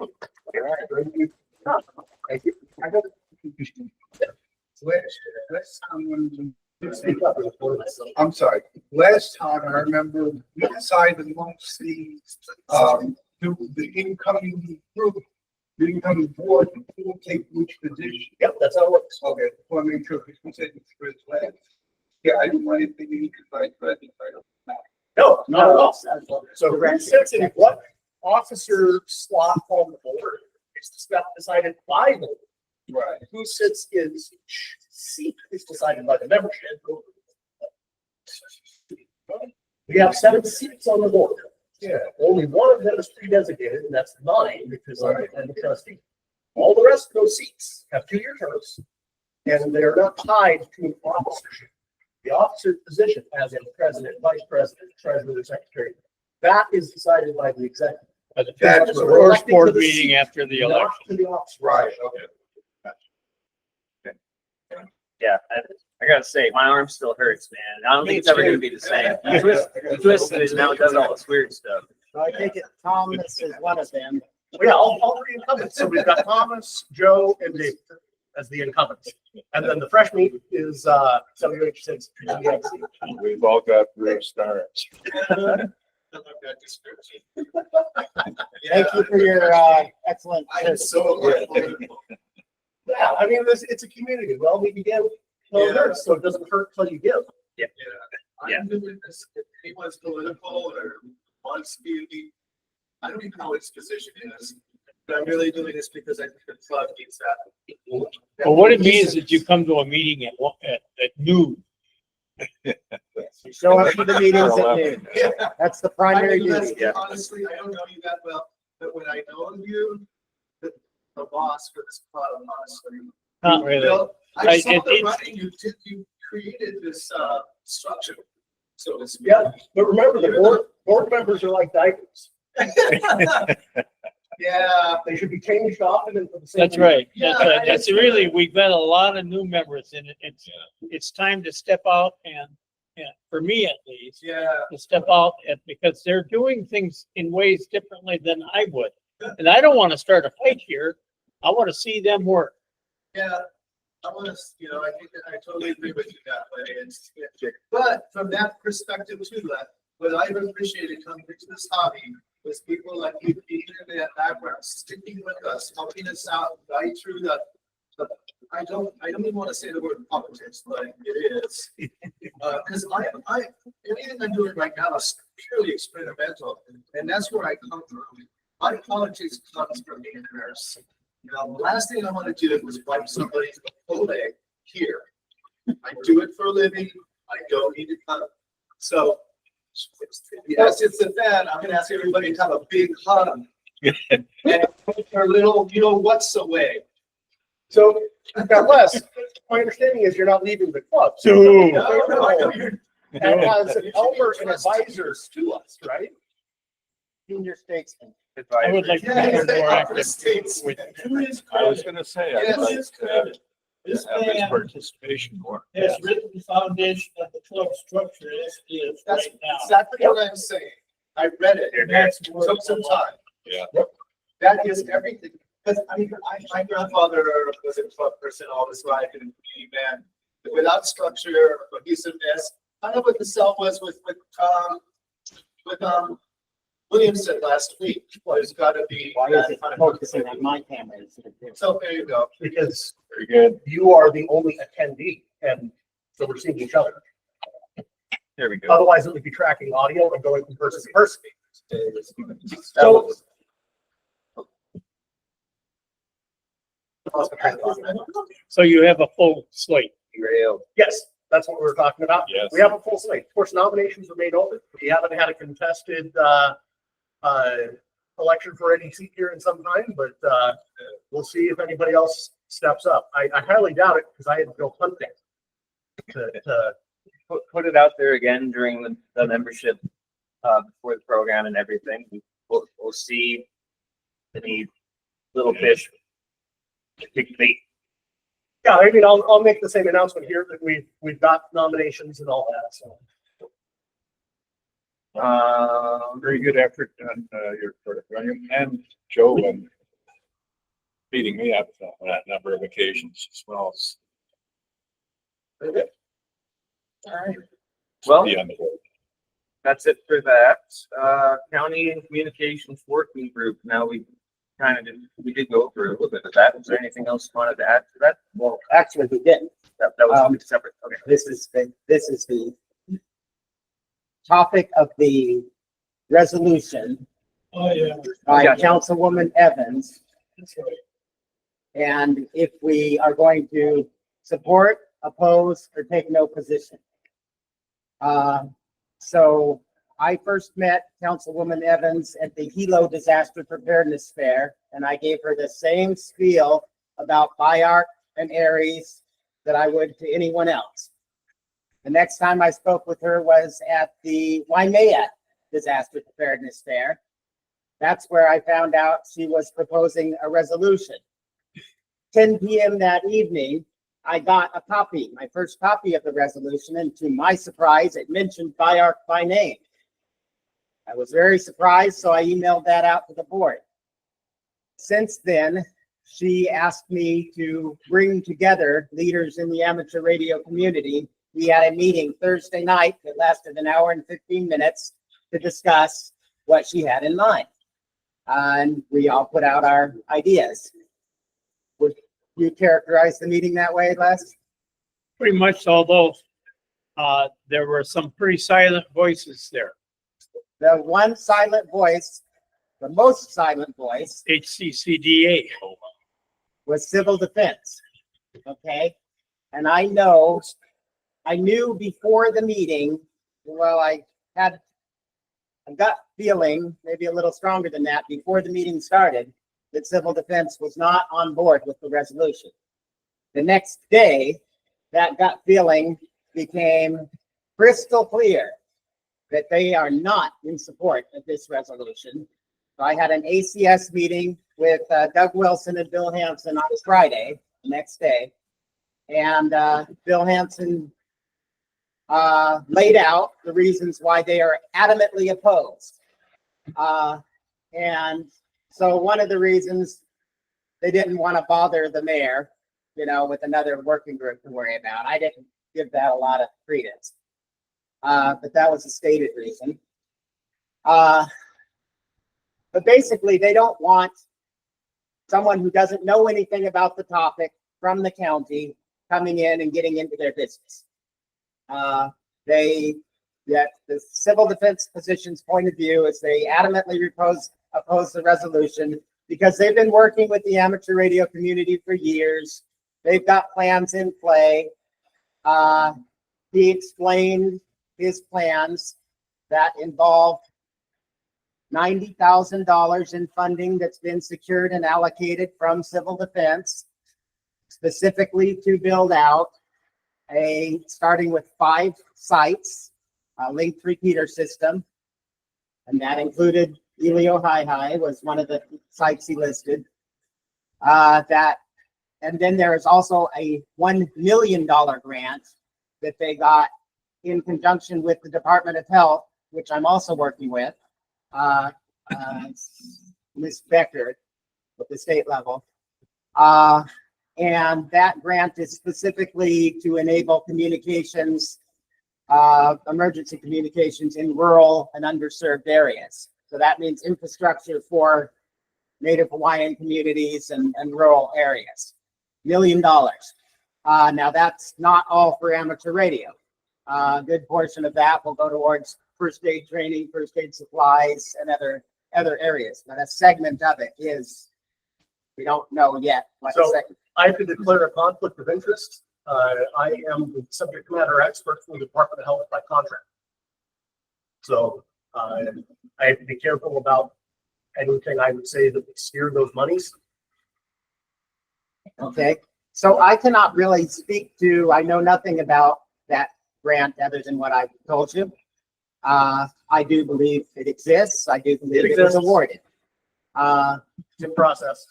Thank you. Last time when Speak up. I'm sorry, last time I remember we decided amongst the incoming group, the incoming board, who will take which position. Yep, that's how it works. Okay, well, make sure we said it's for his last. Yeah, I didn't want anything to because I read the title. No, not at all. So who sits in what officer slot on the board is decided by the board. Right. Who sits in each seat is decided by the membership. We have 7 seats on the board. Yeah. Only one of them is pre-designated, and that's mine because I'm the trustee. All the rest of those seats have 2-year terms, and they're not tied to an officership. The officer position, as in president, vice president, treasurer, secretary, that is decided by the executive. At the That's first what first elected to board the meeting seat, after the Not election. to the officer. Right, okay. Yeah, I gotta say, my arm still hurts, man. I don't think it's ever gonna be the same. You twist it, and now it does all this weird stuff. So I take it Thomas is one of them. Yeah, all 3 incumbents. So we've got Thomas, Joe, and David as the incumbents. And then the fresh meat is WH6 GXC. We've all got real stars. Thank you for your excellent. Yeah, I mean, it's a community. Well, we can give, so it doesn't hurt till you give. Yeah. I'm doing this, if anyone's political or wants to be, I don't even know what his position is. But I'm really doing this because I think the club needs that. Well, what it means is you come to a meeting at noon. Show up to the meetings at noon. Yeah. That's the I primary mean, that's- duty. honestly, I don't know you that well, but when I know you, the boss for this club, honestly. Not really. Bill, I- I saw it- the it's- running, you created this, structure. So to speak. Yeah, but remember, the board members are like diapers. Yeah. They should be changed often and for the same. That's right. Yeah, That's right. I That's understand. really, we've got a lot of new members and it's time to step out and yeah, for me at least, Yeah, to step out and because they're doing things in ways differently than I would. And I don't want to start a fight here. I want to see them work. yeah. I want to, I think that I totally agree with you that way. But from that perspective too, what I've appreciated coming into this hobby was people like you being in that background, sticking with us, helping us out right through the I don't even want to say the word politics, but it is. Because anything I'm doing right now is purely experimental, and that's where I come from. My politics comes from being a nurse. The last thing I want to do is wipe somebody's whole leg here. I do it for a living. I don't need to come. So, yes, it's a fan. I'm going to ask everybody to have a big hug. And put your little, what's away. So, got less. My understanding is you're not leaving the club. So, and as an elder and advisors to us, right? Senior statesman. I would like to Yeah, be more yeah, active states. with. I was gonna say, I'd Yes, like it's to have good. This have his man participation more. has written the foundation of the club structure as is That's right now. exactly what I'm saying. I read it. And that's where- Took some time. Yeah. That is everything. Because my grandfather was a club person all his life and he man, without structure, cohesiveness, kind of what the cell was with William said last week. There's got to be. Why is that it kind of- focusing on my camera instead of yours? So there you go. Because Very good. you are the only attendee, and so we're seeing each other. There we go. Otherwise, it would be tracking audio and going from person to person. So, So you have a full slate. Yes, that's what we were talking about. Yes. We have a full slate. Of course, nominations remain open. We haven't had a contested election for any seat here in some time, but we'll see if anybody else steps up. I highly doubt it because I had Bill Hunting to put it out there again during the membership, before the program and everything. We'll see any little fish pick bait. yeah, I mean, I'll make the same announcement here that we've got nominations and all that, so. Very good effort on your part, William and Joe, and beating me up on that number of occasions as well. Well, Be on the board. that's it for that. County Communications Working Group. Now we did go through a little bit of that. Was there anything else you wanted to add to that? Well, actually, we didn't. That was separate. Okay. This is the topic of the resolution Oh, yeah. by Gotcha. Councilwoman Evans. That's right. And if we are going to support, oppose, or take no position. So I first met Councilwoman Evans at the Hilo Disaster Preparedness Fair, and I gave her the same spiel about BIARC and Aries that I would to anyone else. The next time I spoke with her was at the Waimea Disaster Preparedness Fair. That's where I found out she was proposing a resolution. 10 p.m. that evening, I got a copy, my first copy of the resolution, and to my surprise, it mentioned BIARC by name. I was very surprised, so I emailed that out to the board. Since then, she asked me to bring together leaders in the amateur radio community. We had a meeting Thursday night that lasted an hour and 15 minutes to discuss what she had in mind. And we all put out our ideas. Would you characterize the meeting that way, Les? Pretty much, although there were some pretty silent voices there. The one silent voice, the most silent voice, HCCDA. was civil defense. Okay? And I knew before the meeting, well, I had a gut feeling, maybe a little stronger than that, before the meeting started, that civil defense was not on board with the resolution. The next day, that gut feeling became crystal clear that they are not in support of this resolution. So I had an ACS meeting with Doug Wilson and Bill Hanson on Friday, the next day. And Bill Hanson laid out the reasons why they are adamantly opposed. And so one of the reasons they didn't want to bother the mayor, with another working group to worry about. I didn't give that a lot of credence. But that was a stated reason. But basically, they don't want someone who doesn't know anything about the topic from the county coming in and getting into their business. The civil defense position's point of view is they adamantly oppose the resolution because they've been working with the amateur radio community for years. They've got plans in play. He explained his plans that involve $90,000 in funding that's been secured and allocated from civil defense, specifically to build out starting with 5 sites, a linked repeater system. And that included Elio Hi was one of the sites he listed. And then there is also a $1 million grant that they got in conjunction with the Department of Health, which I'm also working with, Ms. Becker at the state level. And that grant is specifically to enable communications, emergency communications in rural and underserved areas. So that means infrastructure for Native Hawaiian communities and rural areas. $1 million. Now that's not all for amateur radio. A good portion of that will go towards first aid training, first aid supplies, and other areas. But a segment of it is, we don't know yet what the So- segment. I have to declare a conflict of interest. I am the subject matter expert for the Department of Health by contract. So I have to be careful about anything I would say that would steer those monies. Okay, so I cannot really speak to, I know nothing about that grant other than what I've told you. I do believe it exists. I do believe it was exists. awarded. It's in process.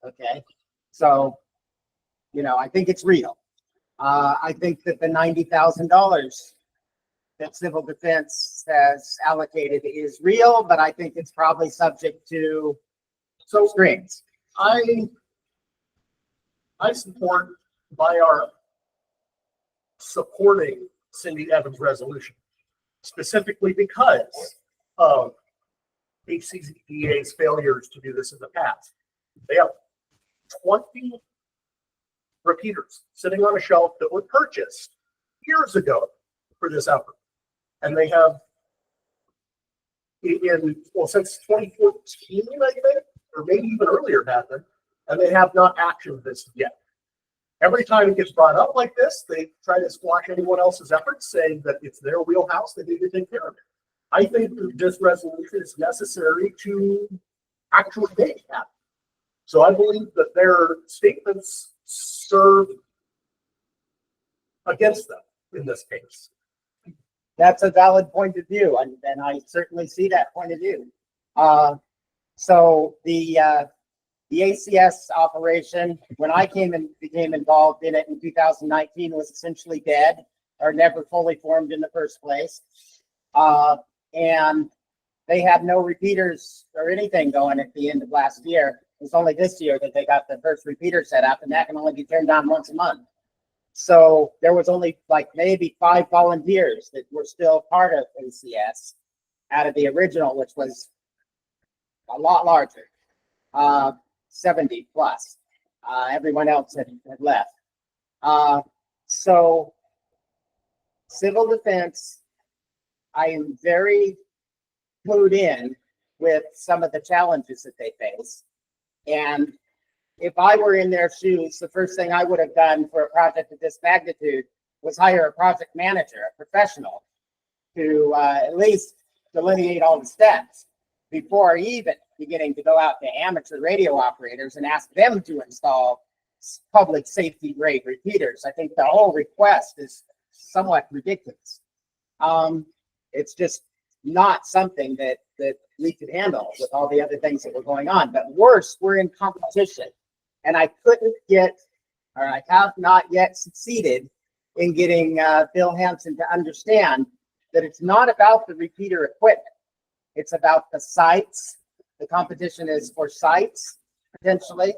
Okay, so, I think it's real. I think that the $90,000 that civil defense has allocated is real, but I think it's probably subject to strings. I support by our supporting Cindy Evans' resolution, specifically because of HCDA's failures to do this in the past. They have 20 repeaters sitting on a shelf that were purchased years ago for this effort. And they have since 2014, I think, or maybe even earlier back then, and they have not actioned this yet. Every time it gets brought up like this, they try to squash anyone else's efforts, saying that it's their wheelhouse, they need to take care of it. I think that this resolution is necessary to actually make it happen. So I believe that their statements serve against them in this case. That's a valid point of view, and I certainly see that point of view. So the ACS operation, when I became involved in it in 2019, was essentially dead or never fully formed in the first place. And they had no repeaters or anything going at the end of last year. It was only this year that they got the first repeater set up, and that can only be turned on once a month. So there was only like maybe 5 volunteers that were still part of ACS out of the original, which was a lot larger, 70 plus. Everyone else had left. So civil defense, I am very clued in with some of the challenges that they face. And if I were in their shoes, the first thing I would have done for a project of this magnitude was hire a project manager, a professional, to at least delineate all the steps before even beginning to go out to amateur radio operators and ask them to install public safety grade repeaters. I think the whole request is somewhat ridiculous. It's just not something that we could handle with all the other things that were going on. But worse, we're in competition. And I couldn't get, or I have not yet succeeded in getting Bill Hansen to understand that it's not about the repeater equipment. It's about the sites. The competition is for sites potentially,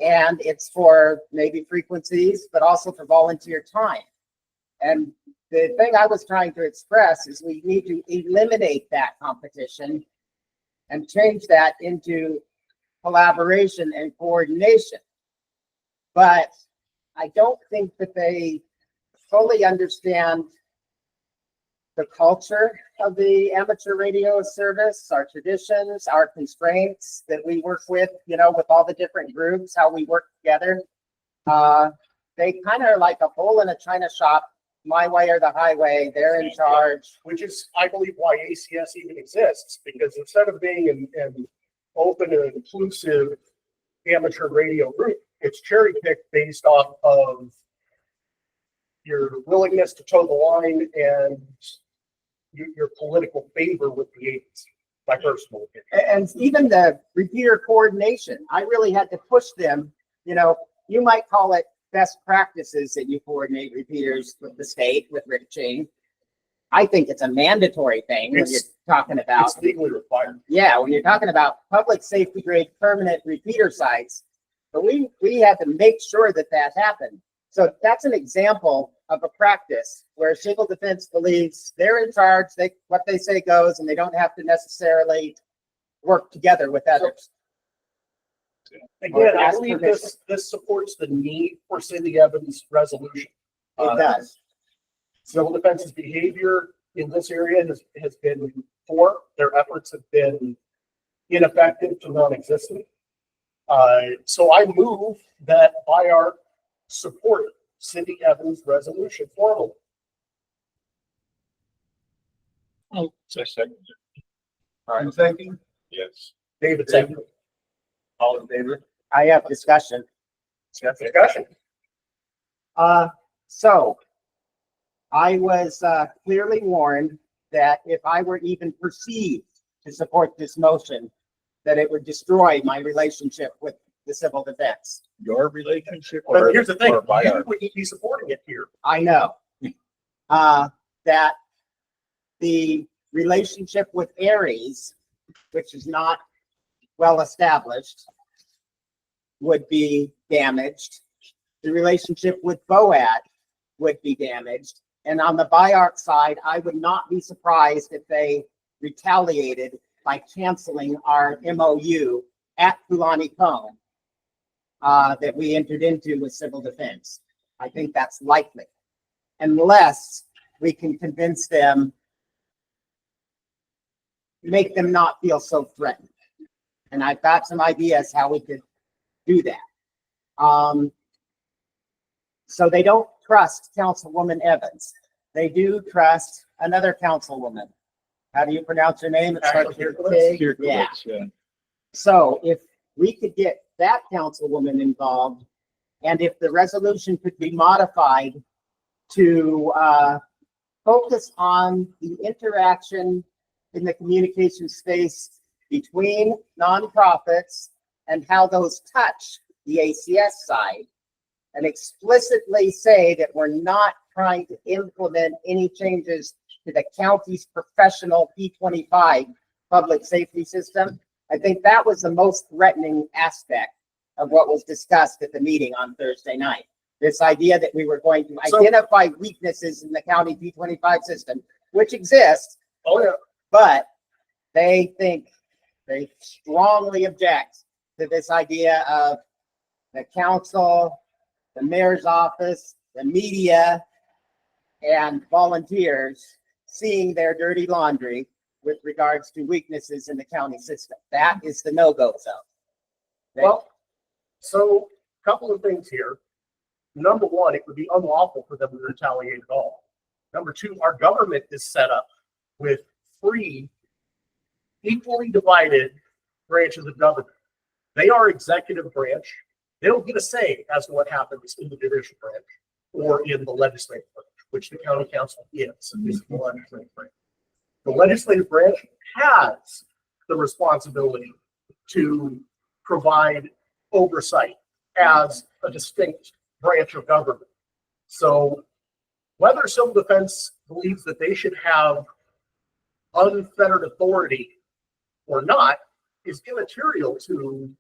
and it's for maybe frequencies, but also for volunteer time. And the thing I was trying to express is we need to eliminate that competition and change that into collaboration and coordination. But I don't think that they fully understand the culture of the amateur radio service, our traditions, our constraints that we work with, you know, with all the different groups, how we work together. They kind of are like a bull in a china shop, my way or the highway, they're in charge. Which is, I believe, why ACS even exists, because instead of being an open and inclusive amateur radio group, it's cherry picked based off of your willingness to toe the line and your political favor with the agency, my personal opinion. And even the repeater coordination, I really had to push them, you know, you might call it best practices that you coordinate repeaters with the state, with Rick Ching. I think it's a mandatory thing when you're It's- talking about. It's legally required. Yeah, when you're talking about public safety grade permanent repeater sites, but we had to make sure that that happened. So that's an example of a practice where civil defense believes they're in charge, what they say goes, and they don't have to necessarily work together with others. Again, I ask believe permission. this supports the need for Cindy Evans' resolution. It does. Civil defense's behavior in this area has been poor. Their efforts have been ineffective to non-existent. So I move that BIARC support Cindy Evans' resolution formally. Oh, so second. I'm thinking, Yes. David second. All in favor? I have discussion. Discussion. So I was clearly warned that if I were even perceived to support this motion, that it would destroy my relationship with the civil defense. Your relationship? But here's the thing, or by you our- wouldn't be supporting it here. I know that the relationship with Aries, which is not well established, would be damaged. The relationship with BOAD would be damaged. And on the BIARC side, I would not be surprised if they retaliated by canceling our MOU at Kulani Cone that we entered into with civil defense. I think that's likely, unless we can convince them, make them not feel so threatened. And I've got some ideas how we could do that. So they don't trust Councilwoman Evans. They do trust another councilwoman. How do you pronounce her name? It starts with Ashley K. Yeah. Yeah. So if we could get that councilwoman involved, and if the resolution could be modified to focus on the interaction in the communication space between nonprofits and how those touch the ACS side, and explicitly say that we're not trying to implement any changes to the county's professional P25 public safety system. I think that was the most threatening aspect of what was discussed at the meeting on Thursday night. This idea that we were going to So- identify weaknesses in the county P25 system, which exists, Oh, yeah. but they strongly object to this idea of the council, the mayor's office, the media, and volunteers seeing their dirty laundry with regards to weaknesses in the county system. That is the no-go zone. Well, so a couple of things here. Number one, it would be unlawful for them to retaliate at all. Number two, our government is set up with three equally divided branches of government. They are executive branch. They don't get a say as to what happens in the judicial branch or in the legislative branch, which the county council is the legislative branch. The legislative branch has the responsibility to provide oversight as a distinct branch of government. So Whether civil defense believes that they should have unfettered authority or not is immaterial to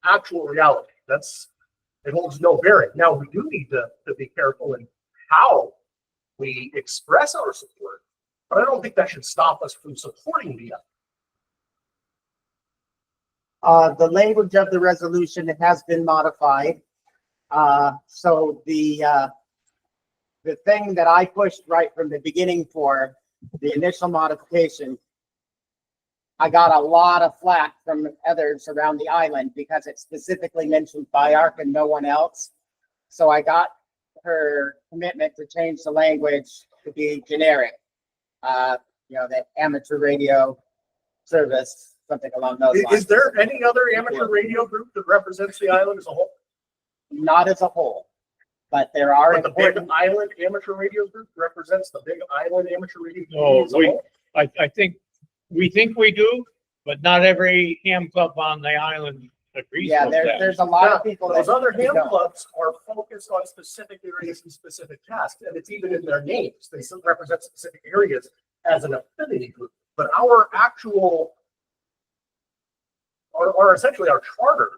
actual reality. It holds no bearing. Now, we do need to be careful in how we express our support, but I don't think that should stop us from supporting the other. The language of the resolution has been modified. So the thing that I pushed right from the beginning for the initial modification, I got a lot of flack from others around the island because it specifically mentioned BIARC and no one else. So I got her commitment to change the language to be generic. The amateur radio service, something along those lines. Is there any other amateur radio group that represents the island as a whole? Not as a whole, but there are But the Big important. Island Amateur Radio Group represents the Big Island Amateur Radio Group. No, as a whole? I think we do, but not every ham club on the island agrees Yeah, with that. there's a lot of people. Those that other ham don't. clubs are focused on specific areas and specific tasks, and it's even in their names. They still represent specific areas as an affinity group. But our actual, or essentially our charter,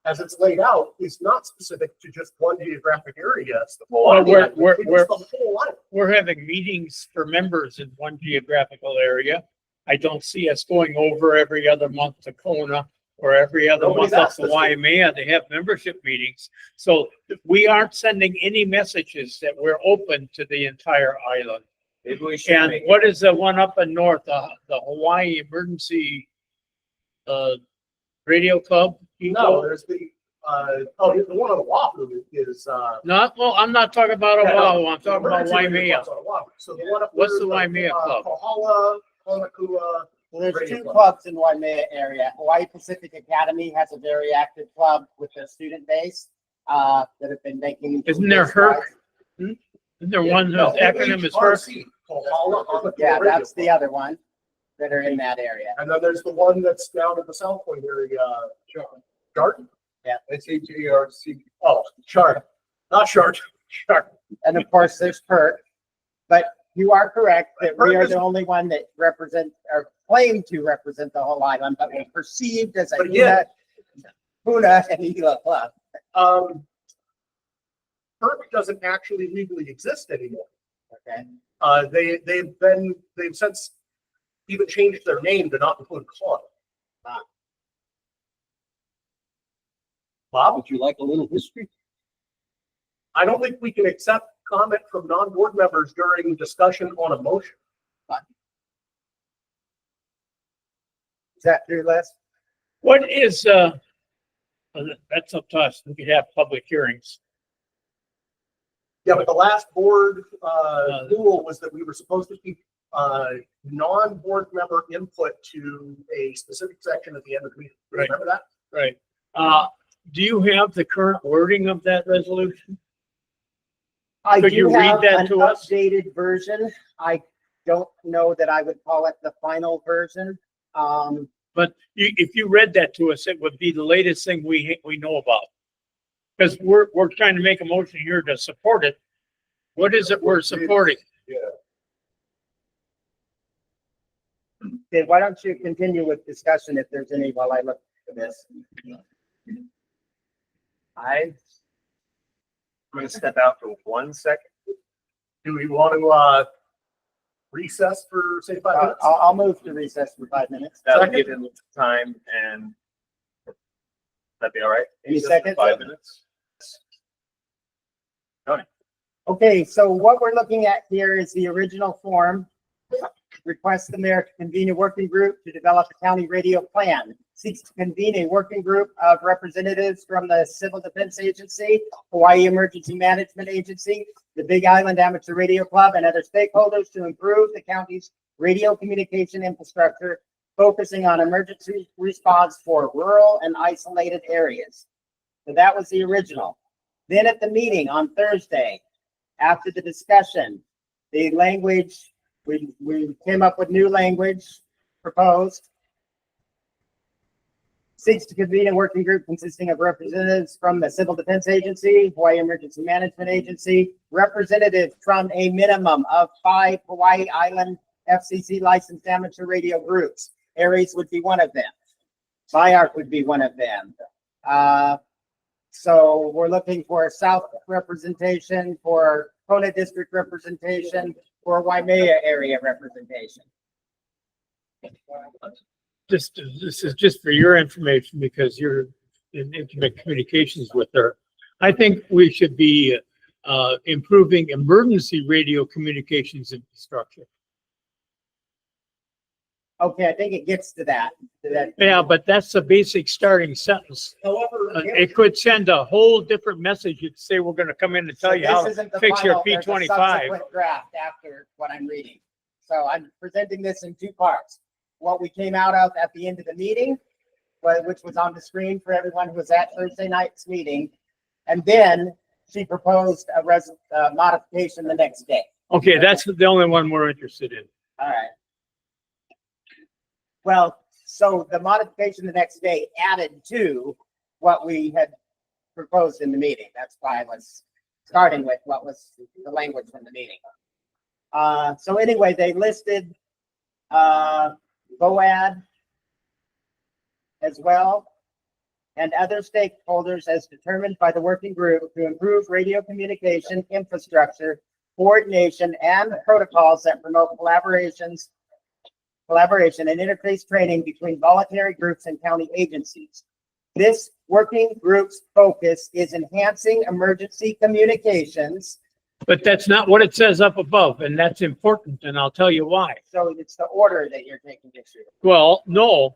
as it's laid out, is not specific to just one geographic area. It's the whole Well, island. we're- It's the whole island. We're having meetings for members in one geographical area. I don't see us going over every other month to Kona or every other Nobody's month up asked to us to. Waimea. They have membership meetings. So we aren't sending any messages that we're open to the entire island. Maybe we should And make what is the one up in north, the Hawaii Emergency Radio Club? No, there's the one on Oahu is Not, well, I'm not talking about Yeah, no, Oahu, I'm talking about emergency radio Waimea. clubs on Oahu. So the one up What's there the is Waimea club? Kohala, Honokua. Well, there's Radio two club. clubs in Waimea area. Hawaii Pacific Academy has a very active club with their student base that have been making. Isn't there HERC? Isn't there one No, whose acronym is HERC? HRC, Kohala, Honokua Yeah, Radio that's the Club. other one that are in that area. And then there's the one that's down at the South Point area, Chart. SHARC. Oh, Chart, not Chart, Chart. And of course, there's PERC. But you are correct that we PERC are is- the only one that represent or claim to represent the whole island, but we're perceived as a But again- Puna and Hilo club. PERC doesn't actually legally exist anymore. Okay. They've since even changed their name to not include club. Bob? Would you like a little history? I don't think we can accept comment from non-board members during discussion on a motion. Is that true, Les? What is, that's up to us, we could have public hearings. Yeah, but the last board rule was that we were supposed to keep non-board member input to a specific section at the end of the meeting. Right. Remember that? Right. Do you have the current wording of that resolution? I Could do you read have that an to us? updated version. I don't know that I would call it the final version. But if you read that to us, it would be the latest thing we know about. Because we're trying to make a motion here to support it. What is it we're supporting? Okay, why don't you continue with discussion if there's any while I look for this? I'm gonna step out for 1 second. Do we want to recess for, say, 5 minutes? I'll move to recess for 5 minutes. That'll Second. give him time and that'd be all right? Any Just for seconds? 5 minutes? Okay, so what we're looking at here is the original form. Request the mayor to convene a working group to develop a county radio plan. Seeks to convene a working group of representatives from the Civil Defense Agency, Hawaii Emergency Management Agency, the Big Island Amateur Radio Club, and other stakeholders to improve the county's radio communication infrastructure, focusing on emergency response for rural and isolated areas. So that was the original. Then at the meeting on Thursday, after the discussion, the language, we came up with new language proposed. seeks to convene a working group consisting of representatives from the Civil Defense Agency, Hawaii Emergency Management Agency, representatives from a minimum of 5 Hawaii Island FCC licensed amateur radio groups. Aries would be one of them. BIARC would be one of them. So we're looking for South representation, for Kona District representation, for Waimea area representation. This is just for your information because you're in intimate communications with her. I think we should be improving emergency radio communications infrastructure. Okay, I think it gets to that. Yeah, but that's the basic starting sentence. However, It could send a whole different message. It'd say, we're gonna come in and tell you how to fix your There's a P25. subsequent draft after what I'm reading. So I'm presenting this in 2 parts. What we came out of at the end of the meeting, which was on the screen for everyone who was at Thursday night's meeting. And then she proposed a modification the next day. Okay, that's the only one we're interested in. All right. Well, so the modification the next day added to what we had proposed in the meeting. That's why I was starting with what was the language from the meeting. So anyway, they listed BOAD as well, and other stakeholders as determined by the working group to improve radio communication infrastructure, coordination, and protocols that promote collaboration and interface training between voluntary groups and county agencies. This working group's focus is enhancing emergency communications. But that's not what it says up above, and that's important, and I'll tell you why. So it's the order that you're taking issue with. Well, no,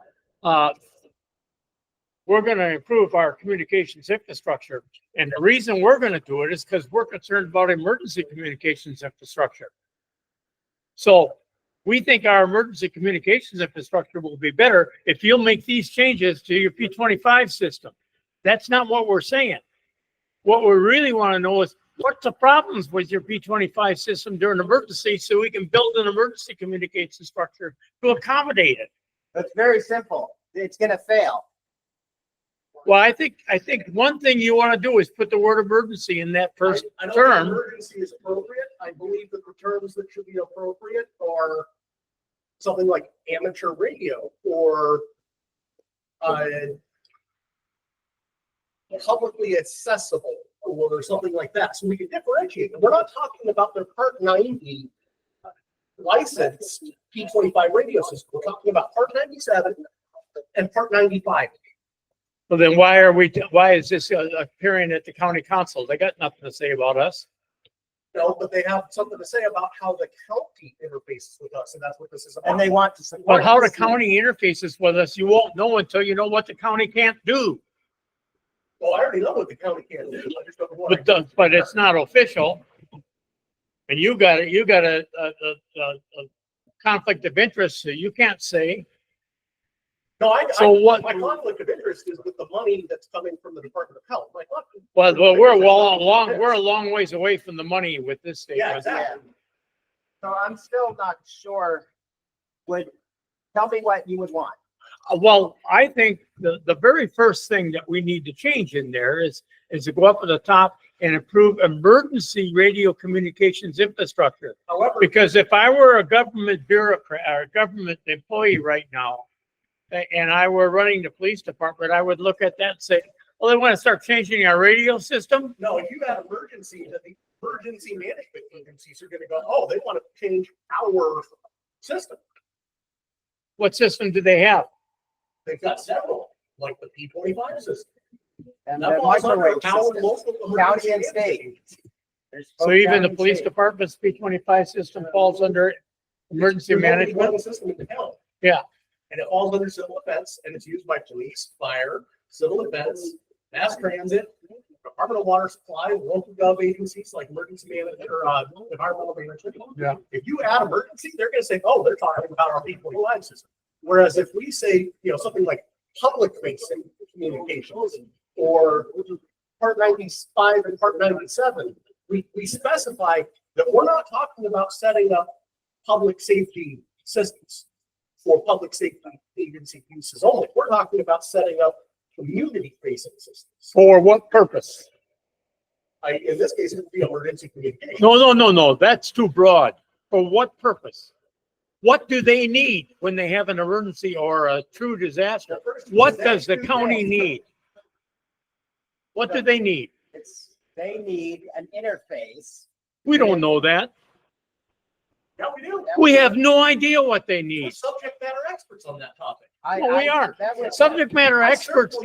we're gonna improve our communications infrastructure. And the reason we're gonna do it is because we're concerned about emergency communications infrastructure. So we think our emergency communications infrastructure will be better if you'll make these changes to your P25 system. That's not what we're saying. What we really want to know is what's the problems with your P25 system during emergency so we can build an emergency communication structure to accommodate it. It's very simple. It's gonna fail. Well, I think one thing you want to do is put the word emergency in that first I don't term. think emergency is appropriate. I believe that the terms that should be appropriate are something like amateur radio or publicly accessible or something like that. So we can differentiate. We're not talking about their Part 90 licensed P25 radio system. We're talking about Part 97 and Part 95. So then why is this appearing at the county council? They got nothing to say about us. No, but they have something to say about how the county interfaces with us, and that's what this is about. And they want to support. But how the this. county interfaces with us, you won't know until you know what the county can't do. Well, I already know what the county can do. I just don't know what. But it's not official. And you got a conflict of interest, so you can't say. No, what? My conflict of interest is with the money that's coming from the Department of Health. Well, we're a long ways away from the money with this Yeah, statement. exactly. So I'm still not sure. Tell me what you would want. Well, I think the very first thing that we need to change in there is to go up at the top and improve emergency radio communications infrastructure. However, Because if I were a government bureaucrat or a government employee right now, and I were running the police department, I would look at that and say, well, they want to start changing our radio system. no, if you have emergency, then the emergency management agencies are gonna go, oh, they want to change our system. What system do they have? They've got several, like the P25 system. And That the falls under microwave our systems, local county emergency and management state. agency. There's So both even county the and police state. department's P25 system falls under emergency There's only management? one system in the county. Yeah. And it falls under civil defense, and it's used by police, fire, civil defense, mass transit, Department of Water Supply, local gov agencies like emergency management or environmental management. Yeah. If you add emergency, they're gonna say, oh, they're talking about our P25 system. Whereas if we say, something like public facing communications or Part 95 and Part 97, we specify that we're not talking about setting up public safety systems. for public safety agency uses only. We're talking about setting up community facing systems. For what purpose? In this case, it would be emergency communication. No, that's too broad. For what purpose? What do they need when they have an emergency or a true disaster? What does the county need? What do they need? They need an interface. We don't know that. Yeah, we do. We have no idea what they We're need. subject matter experts on that topic. No, we aren't. Subject matter experts,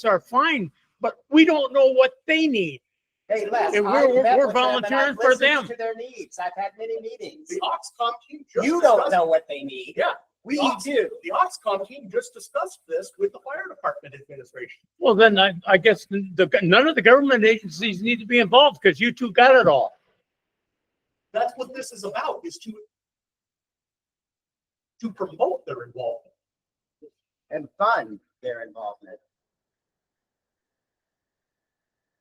are fine, but we don't know what they need. Hey, Les, And I've we're met with them and volunteering I've for listened them. To their needs. I've had many meetings. The Oxcom team just You don't discussed- know what they need. Yeah, We Ox- do. The Oxcom team just discussed this with the fire department administration. Well, then I guess none of the government agencies need to be involved because you two got it all. That's what this is about, is to promote their involvement. And fund their involvement.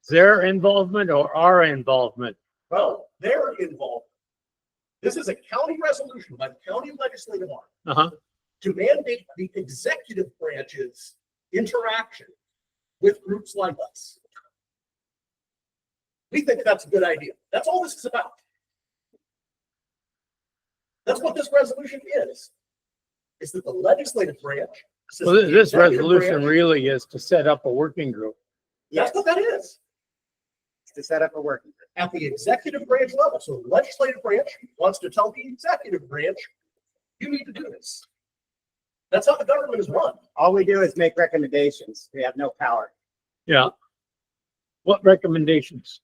Their involvement or our involvement? Well, they're involved. This is a county resolution by the county legislative arm Uh-huh. to mandate the executive branch's interaction with groups like us. We think that's a good idea. That's all this is about. That's what this resolution is that the legislative branch. Well, this executive resolution branch- really is to set up a working group. That's what that is. To set up a working group. At the executive branch level. So the legislative branch wants to tell the executive branch, you need to do this. That's how the government is run. All we do is make recommendations. We have no power. Yeah. What recommendations?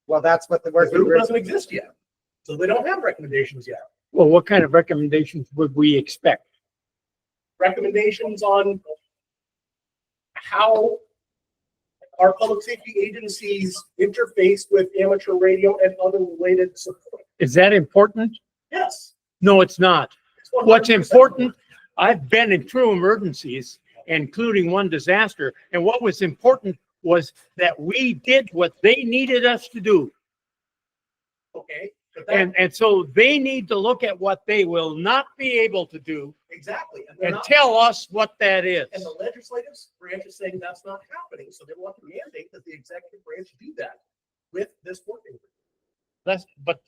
Well, that's what the The working group group, doesn't exist yet. So they don't have recommendations yet. Well, what kind of recommendations would we expect? Recommendations on how our public safety agencies interface with amateur radio and other related support. Is that important? Yes. No, it's not. It's What's 100% important, I've been in true emergencies, including one disaster, and what was important was that we did what they needed us to do. Okay. But that- And so they need to look at what they will not be able to do exactly. And they're and not- tell us what that is. And the legislative branch is saying that's not happening, so they want to mandate that the executive branch do that with this working group. But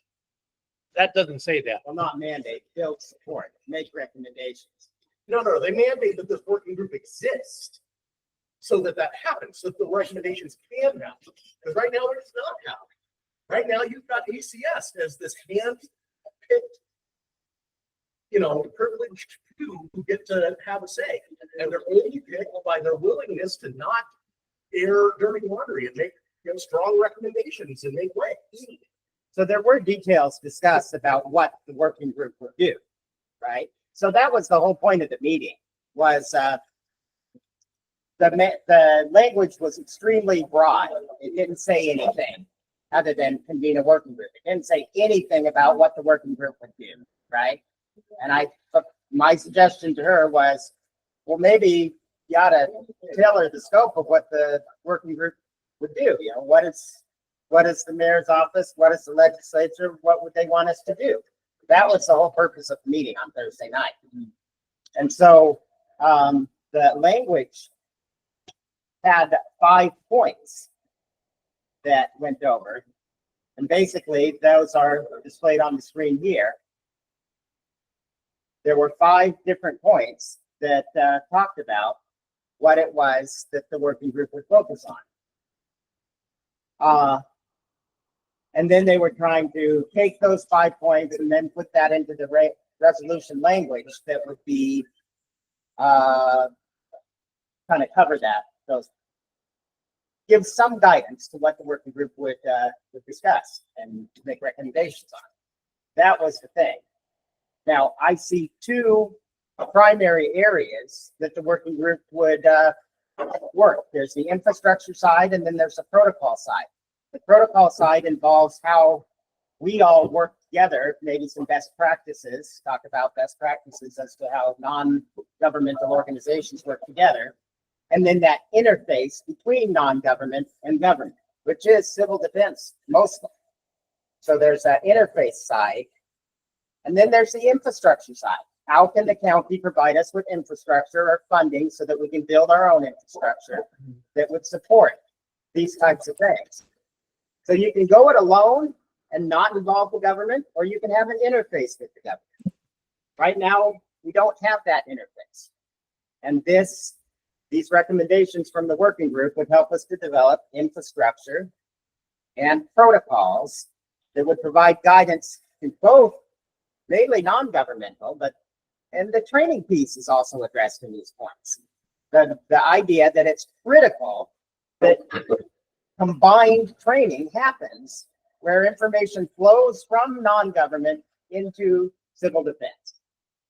that doesn't say that. will not mandate, build support, make recommendations. No, they mandate that this working group exists so that happens, so that the recommendations can happen. Because right now it is not happening. Right now you've got ACS as this hand-picked, privileged few who get to have a say. And they're only picked by their willingness to not air dirty laundry and make strong recommendations and make way. So there were details discussed about what the working group would do, right? So that was the whole point of the meeting, was the language was extremely broad. It didn't say anything other than convene a working group. It didn't say anything about what the working group would do, right? And my suggestion to her was, well, maybe you ought to tailor the scope of what the working group would do. What is the mayor's office? What is the legislature? What would they want us to do? That was the whole purpose of the meeting on Thursday night. And so the language had 5 points that went over. And basically, those are displayed on the screen here. There were 5 different points that talked about what it was that the working group would focus on. And then they were trying to take those 5 points and then put that into the resolution language that would be kind of cover those, give some guidance to what the working group would discuss and make recommendations on. That was the thing. Now, I see 2 primary areas that the working group would work. There's the infrastructure side, and then there's the protocol side. The protocol side involves how we all work together, maybe some best practices, talk about best practices as to how non-governmental organizations work together. And then that interface between non-government and government, which is civil defense mostly. So there's that interface side. And then there's the infrastructure side. how can the county provide us with infrastructure or funding so that we can build our own infrastructure that would support these types of things? So you can go it alone and not involve the government, or you can have an interface with the government. Right now, we don't have that interface. And these recommendations from the working group would help us to develop infrastructure and protocols that would provide guidance to both, mainly non-governmental, and the training piece is also addressed in these points. The idea that it's critical that combined training happens where information flows from non-government into civil defense.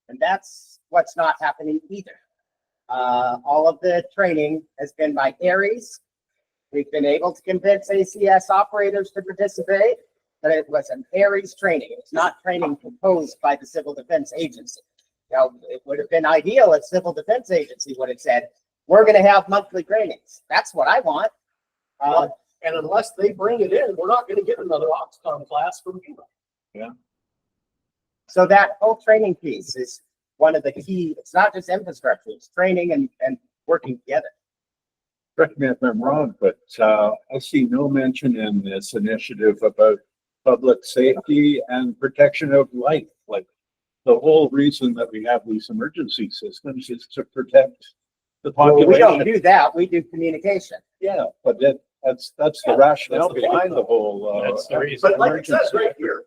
And that's what's not happening either. All of the training has been by Aries. We've been able to convince ACS operators to participate, but it was an Aries training. It's not training proposed by the Civil Defense Agency. Now, it would have been ideal if Civil Defense Agency would have said, we're going to have monthly trainings. That's what I want. And unless they bring it in, we're not gonna get another Oxcom class from you. So that whole training piece is one of the key. It's not just infrastructure, it's training and working together. Correct me if I'm wrong, but I see no mention in this initiative about public safety and protection of life. Like, the whole reason that we have these emergency systems is to protect the Well, we don't population. do that. We do communication. Yeah, but that's the rationale behind the whole. That's the reason. But like it says right here,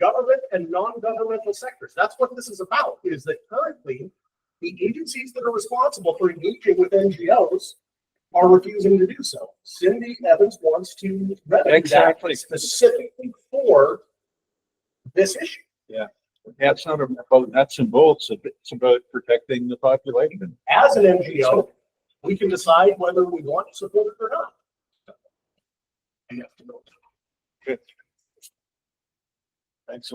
government and non-governmental sectors, that's what this is about, is that currently the agencies that are responsible for engaging with NGOs are refusing to do so. Cindy Evans wants to remedy Exactly. that specifically for this issue. Yeah, it's not about nuts and bolts. It's about protecting the population. As an NGO, we can decide whether we want to support it or not. Thanks.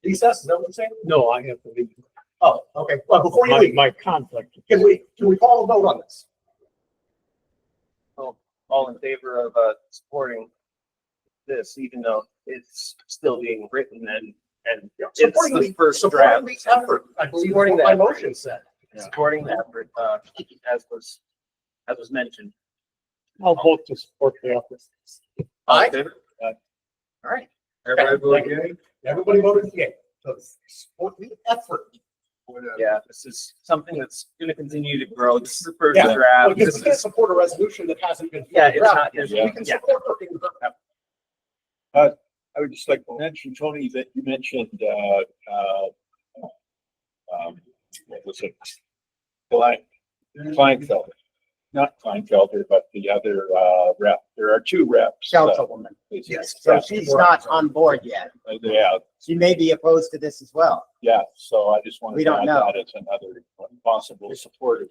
Recess, is that what you're saying? No, I have to leave. Oh, okay. Well, before you My, leave, my conflict. can we call a vote on this? All in favor of supporting this, even though it's still being written and it's Supporting the first supporting draft. the effort. I believe Supporting what my the effort. motion said. Supporting the effort, as was mentioned. I'll vote to support the office. Aye. All right. Everybody vote yea? Everybody voted yea. So support the effort. Yeah, this is something that's gonna continue to grow. This is the first Yeah, draft. Because This we can't is, support a resolution that hasn't been. Yeah, it's not- drafted. yeah. We can Yeah. support working with them. I would just like to mention, Tony, that you mentioned, what was it? Kleinfelder, not Kleinfelder, but the other, rep. There are two reps. Councilwoman. Yes. So she's not on board yet. Yeah, She may be opposed to this as well. yeah. So I just wanted We to don't add know. that as another possible supporter.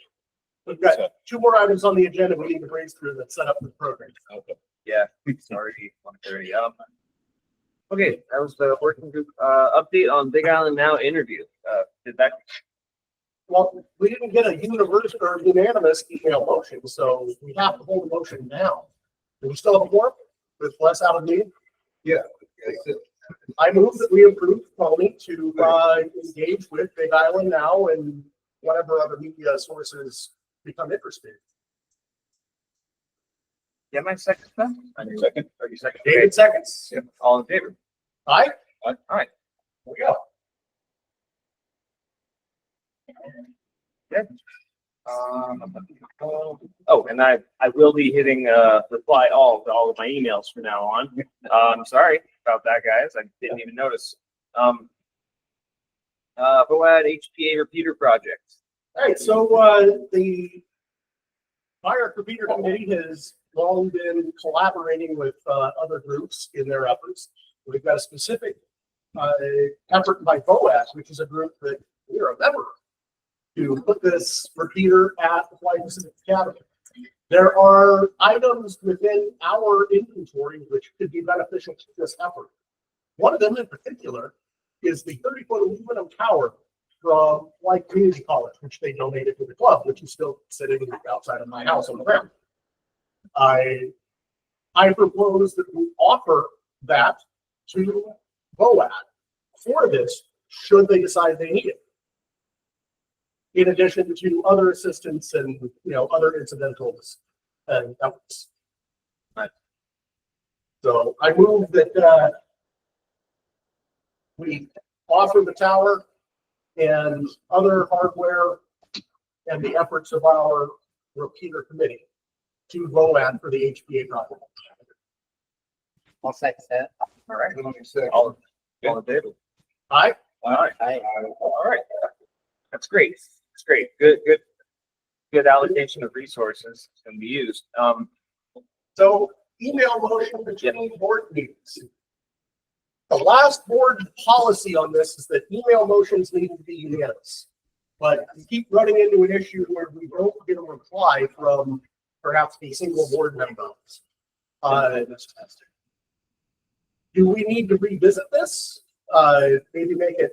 We've got two more items on the agenda we need to raise through that set up the program. Okay. yeah, it's already 1:30. Okay, that was the working group, update on Big Island Now interview. Did that, Well, we didn't get a universal or unanimous email motion, so we have to hold the motion now. Do we still have a quorum with less out of need? I move that we approve Tony to engage with Big Island Now and whatever other media sources become interested. yeah, my second, Second. 30 seconds. David seconds. Okay, all in favor? Aye. All right. Here we go. Oh, and I will be hitting, reply all to all of my emails from now on. Sorry about that, guys. I didn't even notice. VOAD HPA repeater project. All right, so the Fire Repeater Committee has long been collaborating with other groups in their efforts. We've got a specific effort by VOAD, which is a group that we are a member of, to put this repeater at the Flight Pacific Academy. There are items within our inventory which could be beneficial to this effort. One of them in particular is the 30-foot aluminum tower from White Community College, which they donated to the club, which is still sitting outside of my house on the ground. I propose that we offer that to VOAD for this, should they decide they need it. In addition to other assistance and, other incidentals and efforts. Right. So I move that, we offer the tower and other hardware and the efforts of our repeater committee to VOAD for the HPA project. I'll second that. All right. Let me say, All in favor? Aye. All right. I, All right. That's great. That's great. Good allocation of resources can be used. So email motion between board meetings. The last board policy on this is that email motions need to be unanimous. But we keep running into an issue where we don't get a reply from perhaps a single board member. Do we need to revisit this? Maybe make it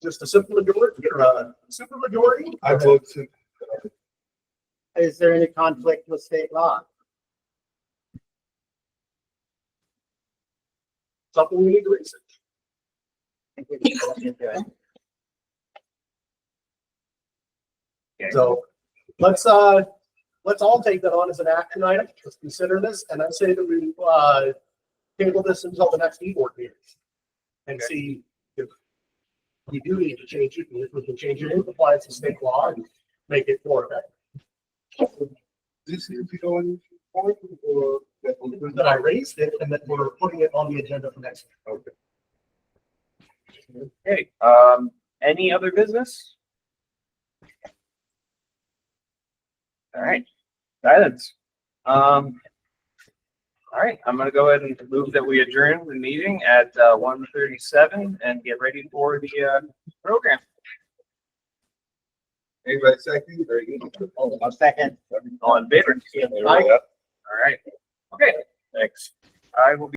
just a simple majority or a super majority? I vote to, is there any conflict with state law? Something we need to research. I think we can look into it. Okay. So let's all take that on as an action item. Let's consider this, and I'd say that we table this until the next e-board meeting and see if we do need to change it, and if we can change it in compliance with state law and make it more effective. this is the only point or that was That I raised it and that we're putting it on the agenda for next week. okay. Okay, any other business? All right, guidance. All right, I'm gonna go ahead and move that we adjourn the meeting at 1:37 and get ready for the program. Anybody second? Very good. I'll second. All in favor? Aye. All right, okay, thanks. I will be